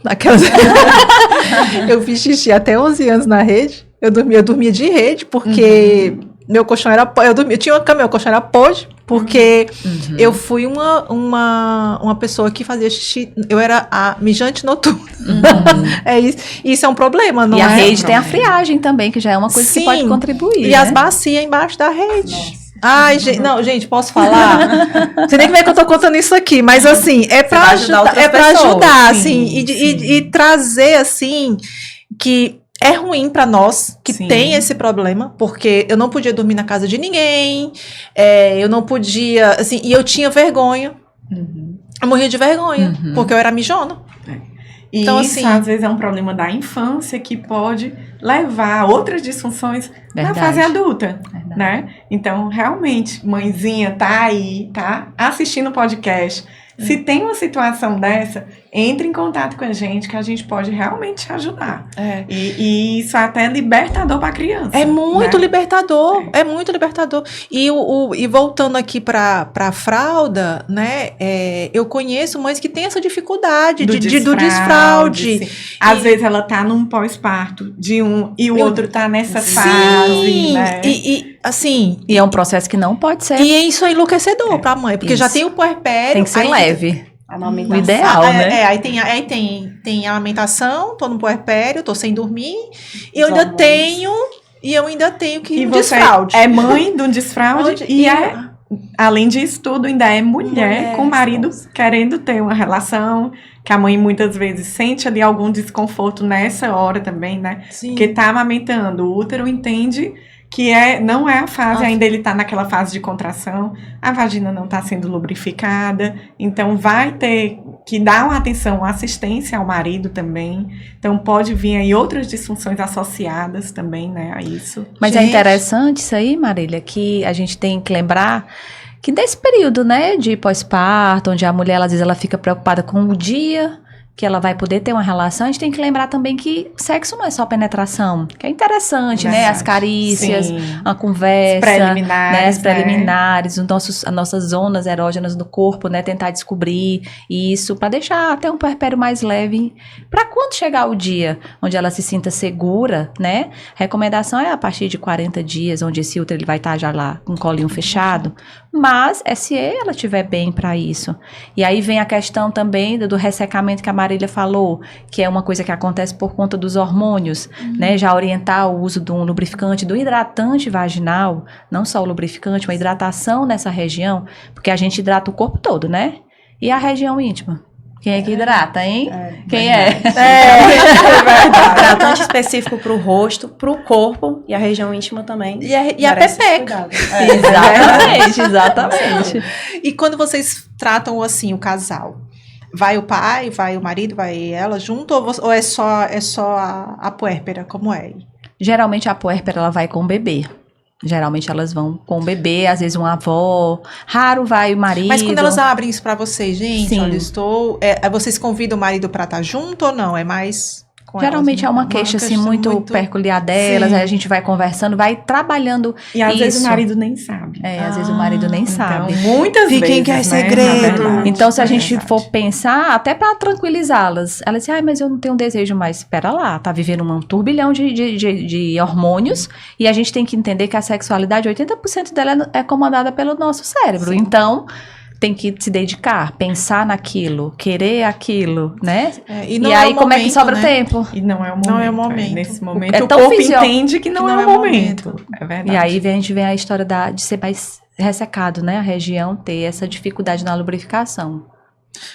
Eu fiz xixi até 11 anos na rede. Eu dormia de rede, porque... Meu colchão era... Eu tinha uma cama, meu colchão era podre, porque eu fui uma pessoa que fazia xixi... Eu era a mijante noturna. É isso. Isso é um problema, não é? E a rede tem a friagem também, que já é uma coisa que pode contribuir. E né? as bacias embaixo da rede. Nossa. Ai, gente, não, gente, posso falar? Você nem que ver que eu tô contando isso aqui, mas assim, é pra ajudar, assim, e trazer, assim, que... É ruim pra nós que tem esse problema, porque eu não podia dormir na casa de ninguém, eu não podia, assim, e eu tinha vergonha. Eu morria de vergonha, porque eu era mijona. E então, isso, assim, às vezes, é um problema da infância que pode levar a outras disfunções na fase adulta, né? Então, realmente, mãezinha tá aí, tá assistindo o podcast. Se tem uma situação dessa, entre em contato com a gente, que a gente pode realmente te ajudar. E isso é até libertador para a criança. É muito libertador, É muito libertador. E voltando aqui para a fralda, né, eu conheço mães que têm essa dificuldade do desfraude. Às vezes ela tá num pós-parto de um e o outro tá nessa fase, né? Assim... E é um processo que não pode ser... E isso é enlouquecedor pra mãe, porque já tem o puerpério... Tem que ser leve. O ideal, né? Aí tem a amamentação, tô no puerpério, tô sem dormir, e eu ainda tenho que desfraude. É mãe de um desfraude além disso tudo, ainda é mulher com o marido querendo ter uma relação, que a mãe muitas vezes sente ali algum desconforto nessa hora também, né? Sim. Porque tá amamentando, o útero entende que não é a fase, ainda ele tá naquela fase de contração, a vagina não tá sendo lubrificada, então vai ter que dar uma atenção, uma assistência ao marido também, então pode vir aí outras disfunções associadas também, né, a isso. Mas é interessante isso aí, Marília, que a gente tem que lembrar que nesse período, né, de pós-parto, onde a mulher, às vezes, ela fica preocupada com o dia, que ela vai poder ter uma relação, a gente tem que lembrar também que sexo não é só penetração, que é interessante, né? As carícias, Sim. a conversa, Preliminares, né? As né? preliminares, as nossas zonas erógenas do corpo, né? Tentar descobrir isso, para deixar até um puerpério mais leve, para quando chegar o dia onde ela se sinta segura, né? A recomendação é a partir de 40 dias, onde esse útero ele vai estar já lá com o colinho fechado, mas é se ela estiver bem para isso. E aí vem a questão também do ressecamento que a Marília falou, que é uma coisa que acontece por conta dos hormônios, né? Já orientar o uso de um lubrificante, do hidratante vaginal, não só o lubrificante, uma hidratação nessa região, porque a gente hidrata o corpo todo, né? E a região íntima? Quem é que hidrata, hein? Quem é? Hidratante específico para o rosto, para o corpo e a região íntima também. E a merece esse pepeca. cuidado. Exatamente, exatamente. E quando vocês tratam assim o casal, vai o pai, vai o marido, vai ela junto ou é só a puérpera, como é? Geralmente a puérpera ela vai com o bebê. Geralmente elas vão com o bebê, às vezes uma avó, raro vai o marido. Mas quando elas abrem isso pra vocês, gente, Sim. onde estou, vocês convidam o marido pra estar junto ou não? É mais com Geralmente é elas, uma queixa assim muito peculiar delas, Sim. aí a gente vai conversando, vai trabalhando. E às vezes o isso. marido nem sabe. Às vezes o marido nem sabe. Então, muitas Fiquem vezes, que é né, segredo. na verdade. Então, se a É gente verdade. for pensar, até para tranquilizá-las, elas dizem, mas eu não tenho desejo mais. Espera lá, tá vivendo um turbilhão de hormônios, e a gente tem que entender que a sexualidade, 80% dela é comandada pelo nosso cérebro. Então, tem que se dedicar, pensar naquilo, querer aquilo, né? E E aí, como é que sobra tempo? E não é o momento. Não é o momento. Nesse momento, É o tão corpo fisio- entende que não é o momento. É verdade. E aí a gente vê a história de ser mais ressecado, né? A região ter essa dificuldade na lubrificação.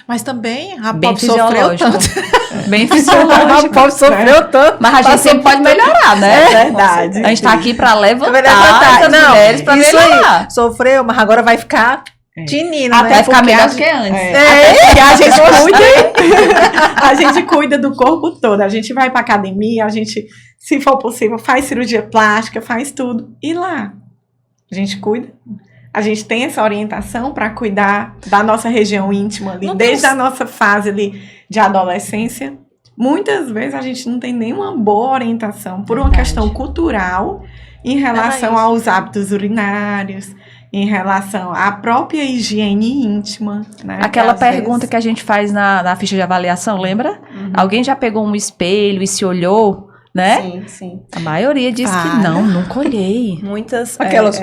Mas também a Bem pobre sofreu fisiológico. tanto. Bem A fisiológico. pobre sofreu tanto. Mas a gente sempre pode melhorar, né? É verdade. A gente tá aqui pra levantar, levantar. essas Não, mulheres pra isso melhorar. aí. Sofreu, mas agora vai ficar tinino, Até né? Vai ficar porque melhor a do que antes. Porque a gente cuida, a gente cuida do corpo todo. A gente vai pra academia, a gente, se for possível, faz cirurgia plástica, faz tudo. E lá, a gente cuida. A gente tem essa orientação para cuidar da nossa região íntima ali, Não desde tem- a nossa fase ali de adolescência. Muitas vezes a gente não tem nenhuma boa orientação por uma Verdade. questão cultural em relação isso. aos hábitos urinários, em relação à própria higiene íntima, né? Aquela Que às pergunta vezes- que a gente faz na ficha de avaliação, lembra? Uhum. Alguém já pegou um espelho e se olhou, né? Sim, sim. A maioria diz que Para. não, nunca olhei. Muitas. Aquelas-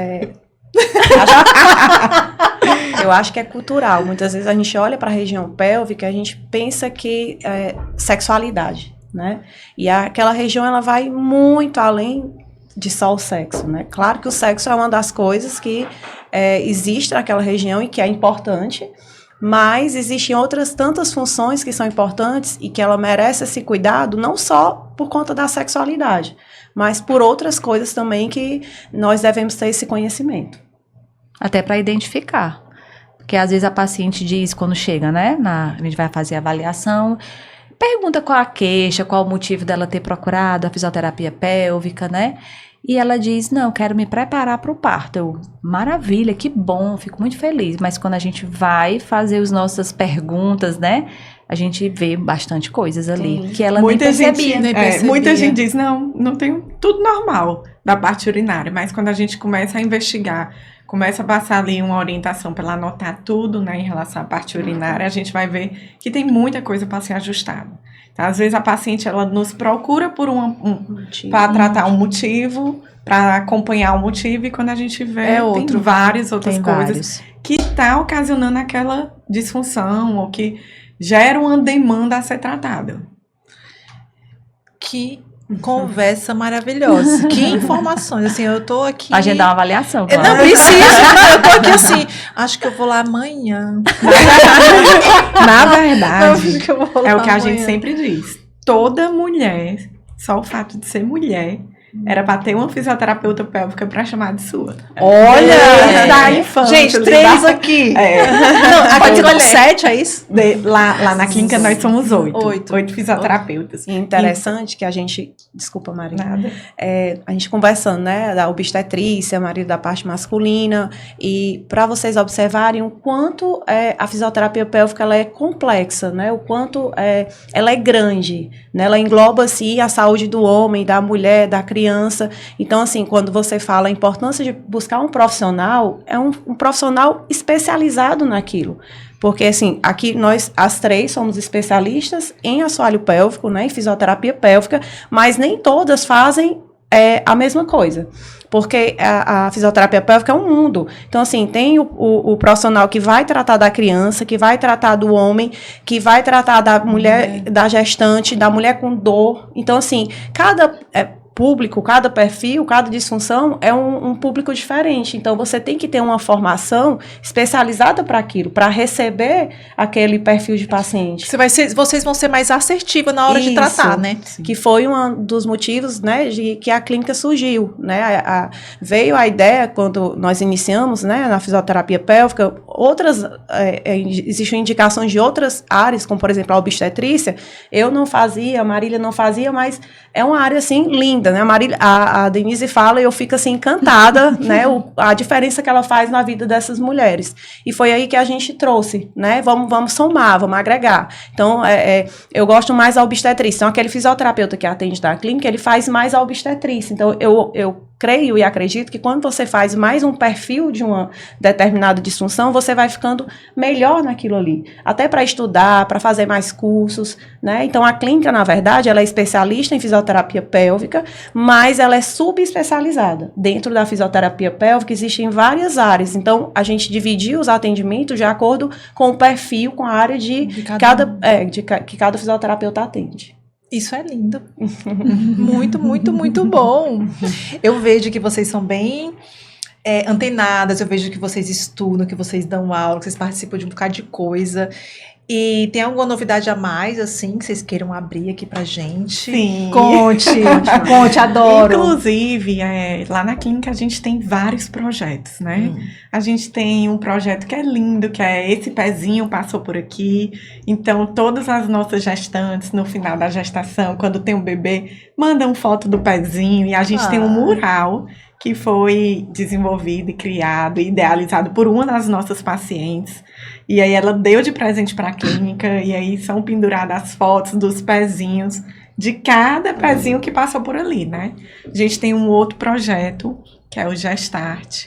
Eu acho que é cultural. Muitas vezes a gente olha para a região pélvica e a gente pensa que é sexualidade, né? E aquela região ela vai muito além de só o sexo, né? Claro que o sexo é uma das coisas que existe naquela região e que é importante, mas existem outras tantas funções que são importantes e que ela merece esse cuidado, não só por conta da sexualidade, mas por outras coisas também que nós devemos ter esse conhecimento. Até para identificar. Porque às vezes a paciente diz, quando chega, né? A gente vai fazer a avaliação, pergunta qual a queixa, qual o motivo dela ter procurado a fisioterapia pélvica, né? E ela diz, não, quero me preparar para o parto. Eu, maravilha, que bom, fico muito feliz. Mas quando a gente vai fazer as nossas perguntas, né? A gente vê bastante coisas ali Sim. que ela Muita nem gente, percebia. nem percebia. muita gente diz, não tem tudo normal da parte urinária, mas quando a gente começa a investigar, começa a passar ali uma orientação para ela anotar tudo, né, em relação à parte urinária, a gente vai ver que tem muita coisa para ser ajustada. Então, às vezes a paciente ela nos procura por para tratar um motivo, para acompanhar o motivo, e quando a gente vê, tem várias outras Tem coisas vários. que tá ocasionando aquela disfunção ou que gera uma demanda a ser tratada. Que conversa maravilhosa. Que informações. Assim, eu tô aqui. Agendar uma avaliação. Eu não claro. preciso, não, eu tô aqui assim. Acho que eu vou lá amanhã. Na verdade, Acho que eu vou é lá o que a gente amanhã. sempre diz. Toda mulher, só o fato de ser mulher, Era para ter uma fisioterapeuta pélvica para chamar de sua. Olha! Da infância. Gente, 3 aqui. Não, aqui com 7, é isso? Lá na clínica nós somos 8. 8 fisioterapeutas. E interessante que a gente... Desculpa, Maria. Nada. A gente conversando, né, da obstetrícia, marido da parte masculina, e para vocês observarem o quanto a fisioterapia pélvica ela é complexa, né, o quanto ela é grande, né, ela engloba assim a saúde do homem, da mulher, da criança. Então, assim, quando você fala a importância de buscar um profissional, é um profissional especializado naquilo. Porque, assim, aqui nós, as 3, somos especialistas em assoalho pélvico, né, em fisioterapia pélvica, mas nem todas fazem a mesma coisa. Porque a fisioterapia pélvica é um mundo. Então, assim, tem o profissional que vai tratar da criança, que vai tratar do homem, que vai tratar da mulher, da gestante, da mulher com dor. Então, assim, cada público, cada perfil, cada disfunção é um público diferente. Então, você tem que ter uma formação especializada para aquilo, para receber aquele perfil de paciente. Vocês vão ser mais assertivos na hora de tratar, né? Que foi um dos motivos, né, de que a clínica surgiu, né? Veio a ideia, quando nós iniciamos, né, na fisioterapia pélvica, existem indicações de outras áreas, como, por exemplo, a obstetrícia. Eu não fazia, a Marília não fazia, mas é uma área, assim, linda, né? A Denise fala e eu fico, assim, encantada, né? A diferença que ela faz na vida dessas mulheres. E foi aí que a gente trouxe, né? Vamos somar, vamos agregar. Então, eu gosto mais da obstetrícia. Então, aquele fisioterapeuta que atende da clínica, ele faz mais a obstetrícia. Então, eu creio e acredito que quando você faz mais um perfil de uma determinada disfunção, você vai ficando melhor naquilo ali. Até para estudar, para fazer mais cursos, né? Então, a clínica, na verdade, ela é especialista em fisioterapia pélvica, mas ela é subespecializada. Dentro da fisioterapia pélvica existem várias áreas. Então, a gente dividiu os atendimentos de acordo com o perfil, com a área que cada fisioterapeuta atende. Isso é lindo. Muito, muito, muito bom. Eu vejo que vocês são bem antenadas, eu vejo que vocês estudam, que vocês dão aula, que vocês participam de um bocado de coisa. E tem alguma novidade a mais, assim, que vocês queiram abrir aqui pra gente? Sim. Conte, adoro. Inclusive, lá na clínica a gente tem vários projetos, né? A gente tem um projeto que é lindo, que é Esse Pezinho Passou Por Aqui. Então, todas as nossas gestantes, no final da gestação, quando tem um bebê, mandam foto do pezinho. E a gente tem um mural que foi desenvolvido e criado e idealizado por uma das nossas pacientes. E aí ela deu de presente para a clínica, e aí são penduradas as fotos dos pezinhos, de cada pezinho que passou por ali, né? A gente tem um outro projeto, que é o Gestart,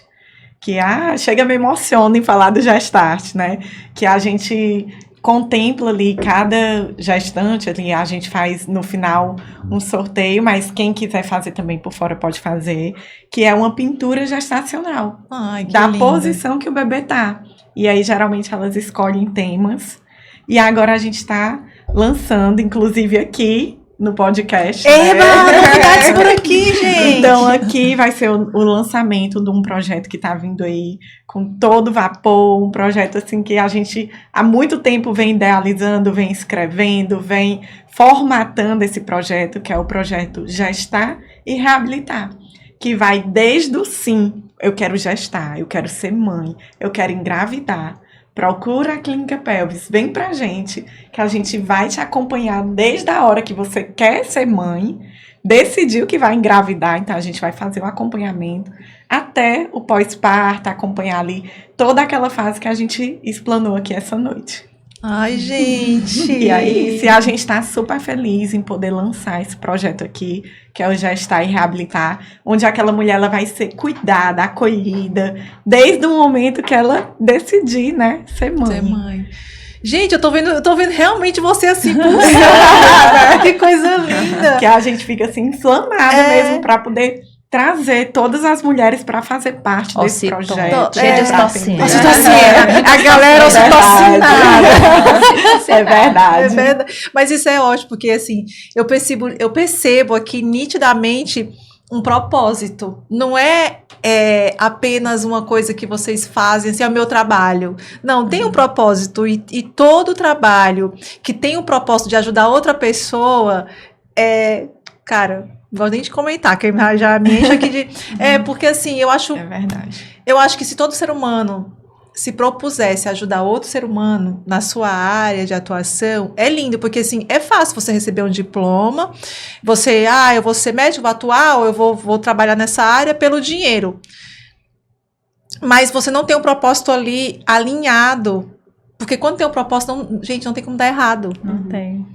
que chega me emociona em falar do Gestart, né? Que a gente contempla ali cada gestante, ali a gente faz no final um sorteio, mas quem quiser fazer também por fora pode fazer, que é uma pintura gestacional. Ai, que da linda. Posição que o bebê tá. E aí, geralmente, elas escolhem temas. E agora a gente está lançando, inclusive aqui no podcast. Novidades por aqui, gente! Então, aqui vai ser o lançamento de um projeto que está vindo aí com todo vapor, um projeto assim que a gente há muito tempo vem idealizando, vem escrevendo, vem formatando esse projeto, que é o projeto Gestar e Reabilitar, que vai desde o sim, eu quero gestar, eu quero ser mãe, eu quero engravidar. Procura a Clínica Pelvis, vem pra gente, que a gente vai te acompanhar desde a hora que você quer ser mãe, decidiu que vai engravidar, então a gente vai fazer o acompanhamento até o pós-parto, acompanhar ali toda aquela fase que a gente explanou aqui essa noite. Ai, gente! E aí, se a gente está super feliz em poder lançar esse projeto aqui, que é o Gestar e Reabilitar, onde aquela mulher ela vai ser cuidada, acolhida, desde o momento que ela decidir, né, ser mãe. Gente, eu tô vendo realmente você assim, pulsando. Que coisa linda! Que a gente fica assim, inflamada mesmo para poder trazer todas as mulheres para fazer parte desse projeto. A galera ocitocinada. É verdade. É verdade. Mas isso é ótimo, porque assim, eu percebo aqui nitidamente um propósito. Não é apenas uma coisa que vocês fazem, assim, é o meu trabalho. Não, tem um propósito. E todo trabalho que tem o propósito de ajudar outra pessoa, cara, Não gosto nem de comentar, que já me enche aqui de... porque assim, É verdade. eu acho que se todo ser humano se propusesse ajudar outro ser humano na sua área de atuação, é lindo, porque assim, é fácil você receber um diploma, você, eu vou ser médico, vou atuar, ou eu vou trabalhar nessa área pelo dinheiro. Mas você não tem um propósito ali alinhado, porque quando tem um propósito, gente, não tem como dar errado. Não tem.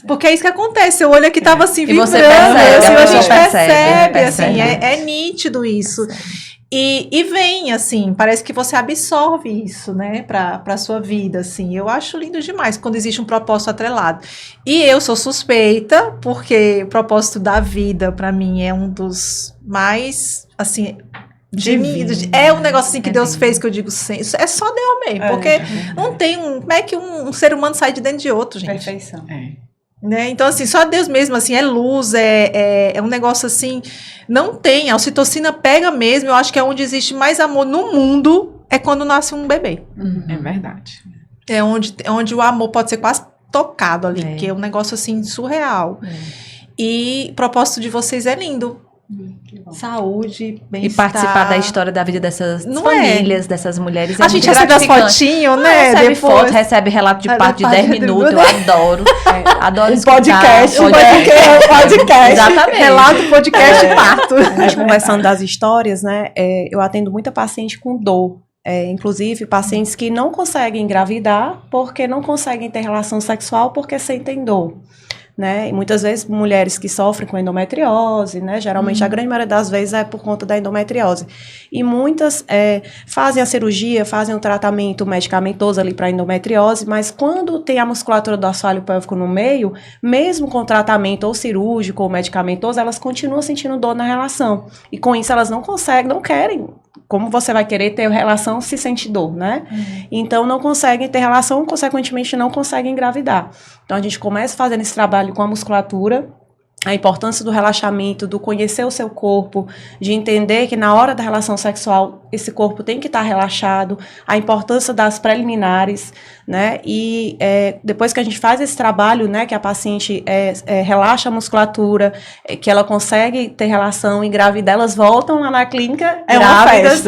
Porque é isso que acontece, o olho aqui tava assim, E vibrando, você percebe, assim, a a gente pessoa percebe, assim, percebe. é nítido isso. E vem, assim, parece que você absorve isso, né, pra sua vida, assim. Eu acho lindo demais quando existe um propósito atrelado. E eu sou suspeita, porque o propósito da vida, pra mim, é um dos mais, assim... É um negócio assim que Deus fez, que eu digo sem. É só Deus mesmo, porque não tem como é que um ser humano sai de dentro de outro, gente? Perfeição. Né? Então, assim, só Deus mesmo, assim, é luz, é um negócio assim, não tem, a ocitocina pega mesmo, eu acho que é onde existe mais amor no mundo, é quando nasce um bebê. É verdade. É onde o amor pode ser quase tocado ali, porque é um negócio, assim, surreal. E o propósito de vocês é lindo. Saúde, bem-estar. E participar da história da vida dessas Não famílias, dessas mulheres. A gente recebe as fotinhos, né? Recebe Depois. foto, recebe relato de parto de 10 minutos. Eu adoro. Adoro escutar. Podcast. Exatamente. Relato, podcast e parto. A gente conversando das histórias, né? Eu atendo muita paciente com dor. Inclusive, pacientes que não conseguem engravidar porque não conseguem ter relação sexual porque sentem dor. Né? E muitas vezes mulheres que sofrem com endometriose, né? Geralmente a grande maioria das vezes é por conta da endometriose. E muitas fazem a cirurgia, fazem o tratamento medicamentoso ali para endometriose, mas quando tem a musculatura do assoalho pélvico no meio, mesmo com tratamento ou cirúrgico ou medicamentoso, elas continuam sentindo dor na relação. E com isso elas não conseguem, não querem. Como você vai querer ter relação se sente dor, né? Então, não conseguem ter relação, consequentemente, não conseguem engravidar. Então, a gente começa fazendo esse trabalho com a musculatura, a importância do relaxamento, do conhecer o seu corpo, de entender que na hora da relação sexual, esse corpo tem que estar relaxado, a importância das preliminares, né? E depois que a gente faz esse trabalho, né, que a paciente relaxa a musculatura, que ela consegue ter relação, engravidar, elas voltam lá na clínica grávidas,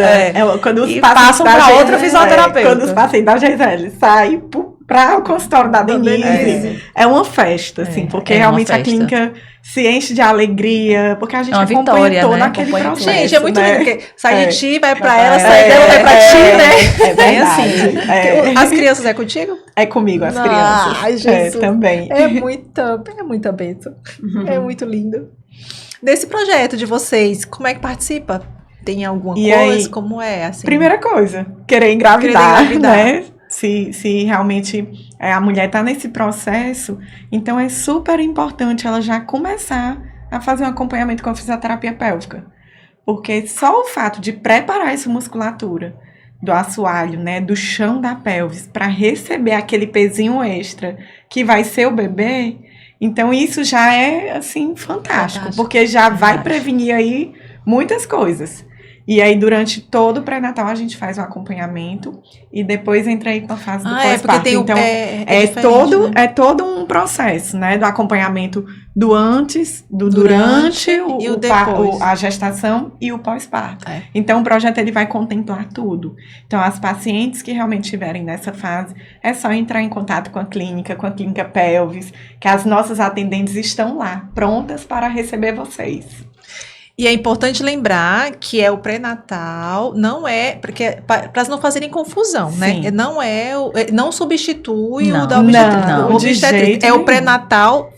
Quando os e pacientes passam da para Gisele- outra fisioterapeuta. Quando os pacientes da Gisele saem para o consultório da Denise, é uma festa, assim, porque é uma realmente a festa. clínica se enche de alegria, porque a gente É uma acompanha vitória, todo né? naquele Acompanha processo. Gente, é muito né? lindo, porque sai de ti, vai pra É. ela, sai dela, vai pra ti, né? É bem assim. As crianças é contigo? É comigo, as Ah, crianças. ai, Jesus. Também. É muita bênção. É muito lindo. Desse projeto de vocês, como é que participa? Tem alguma E coisa? aí, Como é, assim? Primeira coisa, querer engravidar, Querer engravidar. né? Se realmente a mulher está nesse processo, então é super importante ela já começar a fazer um acompanhamento com a fisioterapia pélvica. Porque só o fato de preparar essa musculatura do assoalho, né, do chão da pelvis, para receber aquele pezinho extra que vai ser o bebê, então isso já é, assim, fantástico. Porque já vai prevenir aí muitas coisas. E aí, durante todo o pré-natal, a gente faz o acompanhamento e depois entra aí com a fase do porque pós-parto. tem Então, diferente, né? é todo um processo, né? Do acompanhamento do antes, do durante e o depois. a gestação e o pós-parto. É. Então, o projeto ele vai contemplar tudo. Então, as pacientes que realmente estiverem nessa fase, é só entrar em contato com a clínica Pelvis, que as nossas atendentes estão lá, prontas para receber vocês. E é importante lembrar que é o pré-natal, não é, porque para elas não fazerem confusão, né? Sim. Não substitui o Não, da obstetrícia. não, O de obstetrícia jeito é o nenhum. pré-natal.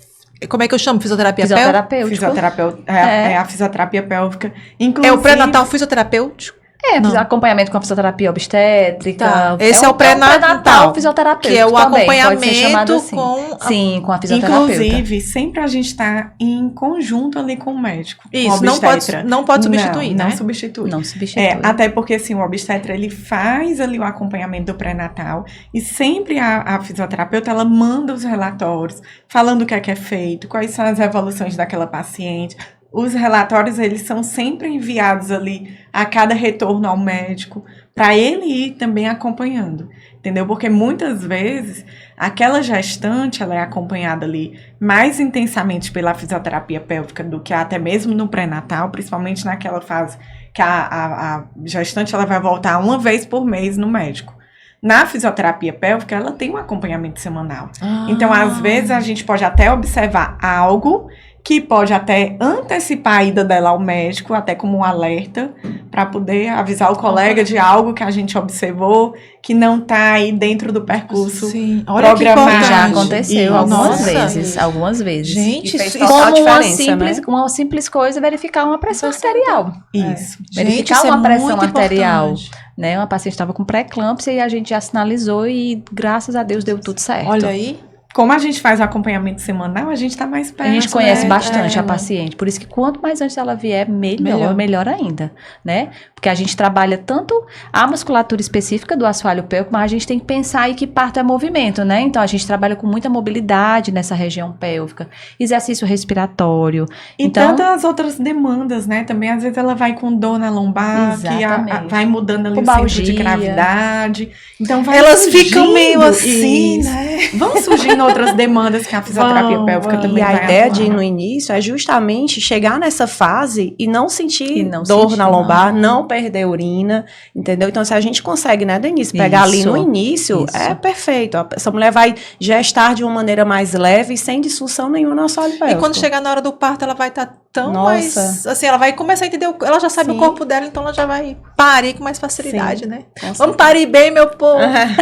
Como é que eu chamo? Fisioterapia pélvica? Fisioterapêutico. É a fisioterapia pélvica. Inclusive, É o pré-natal fisioterapêutico? Não. Acompanhamento com a fisioterapia obstétrica. Tá. Esse é o pré-natal, fisioterapêutico que é o também, pode ser chamado acompanhamento assim. com a... Sim, com a fisioterapeuta. Inclusive, sempre a gente está em conjunto ali com o médico. com Isso, o obstetra. não pode substituir, não, né? Não substitui. Não substitui. Até porque, assim, o obstetra, ele faz ali o acompanhamento do pré-natal e sempre a fisioterapeuta, ela manda os relatórios, falando o que é feito, quais são as evoluções daquela paciente. Os relatórios, eles são sempre enviados ali a cada retorno ao médico, para ele ir também acompanhando, entendeu? Porque muitas vezes aquela gestante, ela é acompanhada ali mais intensamente pela fisioterapia pélvica do que até mesmo no pré-natal, principalmente naquela fase que a gestante ela vai voltar uma vez por mês no médico. Na fisioterapia pélvica, ela tem um acompanhamento semanal. Então, às vezes, a gente pode até observar algo que pode até antecipar a ida dela ao médico, até como um alerta, para poder avisar o colega de algo que a gente observou, que não está aí dentro do percurso programado. Já aconteceu Nossa. algumas vezes. Gente, E fez isso total Como diferença, né? uma simples coisa, verificar uma pressão arterial. Isso. Verificar isso é uma pressão muito arterial. importante. Né? Uma paciente estava com pré-eclâmpsia e a gente já sinalizou e, graças a Deus, deu tudo certo. Olha aí. Como a gente faz o acompanhamento semanal, a gente está mais perto. A gente conhece né? bastante a paciente, por isso que quanto mais antes ela vier, melhor ainda, né? Porque a gente trabalha tanto a musculatura específica do assoalho pélvico, mas a gente tem que pensar aí que parto é movimento, né? Então a gente trabalha com muita mobilidade nessa região pélvica, exercício respiratório. E então, tantas outras demandas, né? Também, às vezes, ela vai com dor na lombar, que Exatamente. vai mudando ali o Pubalgia. centro de gravidade. Então, vai Elas ficam surgindo meio assim, isso. né? Vão surgindo outras demandas que a fisioterapia pélvica também E a vai ideia atuar. de ir no início é justamente chegar nessa fase e não sentir E não dor sentir, na lombar, não perder urina, entendeu? Então, se a gente consegue, né, Denise, pegar ali Isso, no início, isso. é perfeito. Essa mulher vai gestar de uma maneira mais leve e sem disfunção nenhuma no assoalho pélvico. E quando chegar na hora do parto, ela vai estar tão Nossa. mais... Assim, ela vai começar a entender... Ela já sabe Sim. o corpo dela, então ela já vai parir com mais facilidade, Sim. né? Com Vamos parir bem, meu povo! certeza.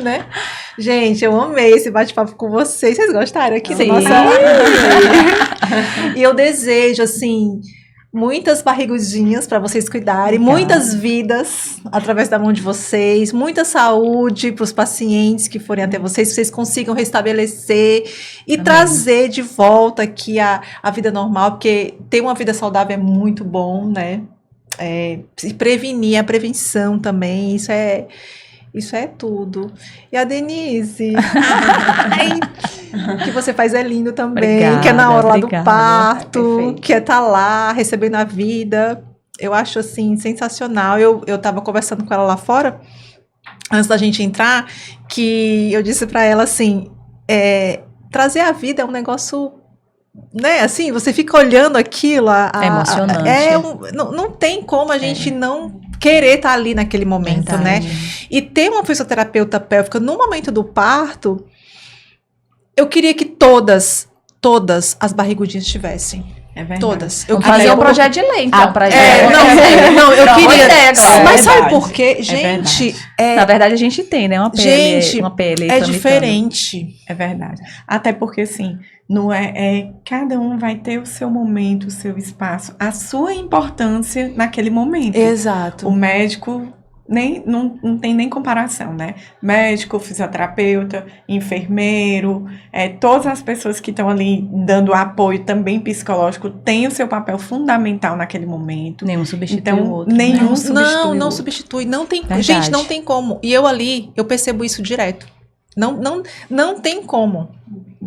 Né? Gente, eu amei esse bate-papo com vocês. Vocês gostaram aqui Sim. do nosso... E eu desejo, assim... Muitas barrigudinhas para vocês cuidarem, muitas vidas através da mão de vocês, muita saúde para os pacientes que forem até vocês, que vocês consigam restabelecer e trazer de volta aqui a vida normal, porque ter uma vida saudável é muito bom, né? Se prevenir, a prevenção também, isso é tudo. E a Denise, que você faz é lindo também, Obrigada, que é na hora lá do obrigada. parto, Perfeito. que é estar lá, recebendo a vida. Eu acho, assim, sensacional. Eu tava conversando com ela lá fora, antes da gente entrar, que eu disse pra ela, assim, trazer a vida é um negócio... Né, assim, você fica olhando aquilo. É emocionante. Não tem como a gente não querer estar ali naquele momento, né? E ter uma fisioterapeuta pélvica no momento do parto, eu queria que todas as barrigudinhas tivessem. É verdade. Todas. Vamos fazer um projeto de lei, então, pra gente. Eu Boa queria. ideia, Cláudia. Mas É sabe verdade. por quê? É Gente, Na verdade, a gente tem, né? Uma PL, Gente, uma PL é tramitando. diferente. É verdade. Até porque, assim, não cada um vai ter o seu momento, o seu espaço, a sua importância naquele momento. Exato. O médico não tem nem comparação, né? Médico, fisioterapeuta, enfermeiro, todas as pessoas que estão ali dando apoio também psicológico têm o seu papel fundamental naquele momento. Nenhum substitui Então, o outro. nenhum né? substitui o Não outro. substitui. Não tem, Verdade. gente, não tem como. E eu ali, eu percebo isso direto. Não tem como.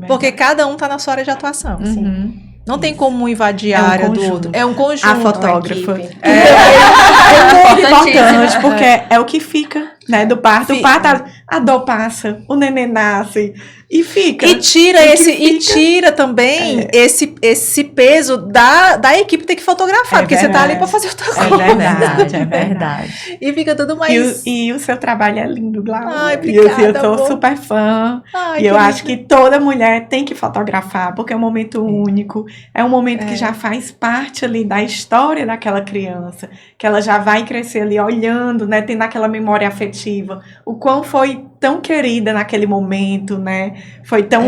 Porque cada um tá na sua área de atuação. Uhum. Não tem como invadir É a um área do conjunto. outro. É um conjunto. A fotógrafa. uma equipe. É muito Importantíssimo. importante, porque é o que fica, né, do parto. O parto, a dor passa, o neném nasce e fica. E tira E que esse, e fica- tira também esse peso da equipe ter que fotografar, É porque você tá ali verdade. pra fazer outra É coisa. verdade, é É verdade. verdade. E fica tudo mais. E o seu trabalho é lindo, Glaucia. Ai, E assim, eu obrigada, sou amor. super fã. Ai, E eu querida. acho que toda mulher tem que fotografar, porque é um momento único. É um momento que já faz parte ali da história daquela criança. Que ela já vai crescer ali olhando, né? Tendo aquela memória afetiva. O quão foi tão querida naquele momento, né? Foi tão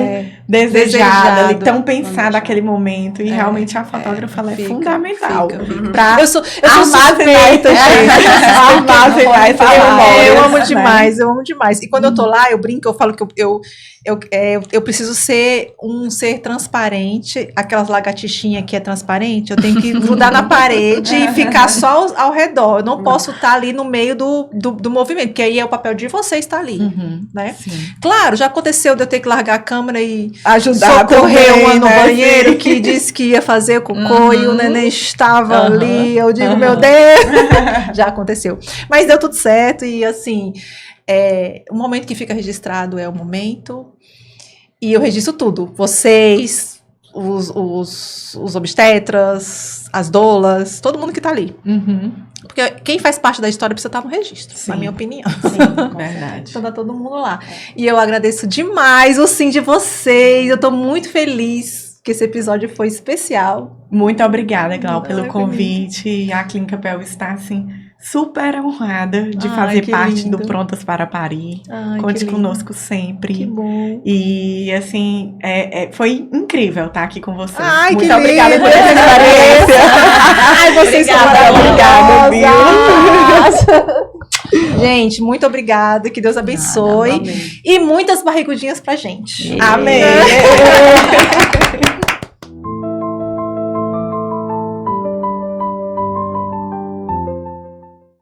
desejada ali, desejado. tão pensada naquele momento. E realmente a fotógrafa ela é fica, fundamental. fica. Pra Eu sou armazenar suspeita, essa- gente. armazenar essas Eu memórias, amo né? demais, eu amo demais. E quando eu tô lá, eu brinco, eu falo que eu preciso ser um ser transparente, aquelas lagartixinhas que é transparente, eu tenho que grudar na parede e ficar só ao redor. Eu não posso estar ali no meio do movimento, porque aí é o papel de vocês estar ali, né? Sim. Claro, já aconteceu de eu ter que largar a câmera e Ajudar socorrer também, uma no né? banheiro Sim. que disse que ia fazer o cocô e o neném estava ali. Eu digo, meu Uhum. Deus! Já aconteceu. Mas deu tudo certo e assim, o momento que fica registrado é o momento. E eu registro tudo. Vocês, os obstetras, as doulas, todo mundo que tá ali. Uhum. Porque quem faz parte da história precisa estar no registro, Sim. na minha opinião. Sim, Verdade. Então tá todo mundo lá. E eu agradeço demais o sim de vocês. Eu tô muito feliz que esse episódio foi especial. Muito obrigada, Glau, pelo Ai, convite. A Clínica Pelvis está, assim, super honrada de Ai, fazer que parte lindo. do Prontas para Parir. Ai, Conte que lindo. conosco sempre. Que bom. E, assim, foi incrível estar aqui com vocês. Ai, Muito que obrigada lindo. por essa experiência. Ai, vocês são Obrigada, maravilhosas. Gente, muito obrigada. Que Deus abençoe. amém. E muitas barrigudinhas pra gente. Amém.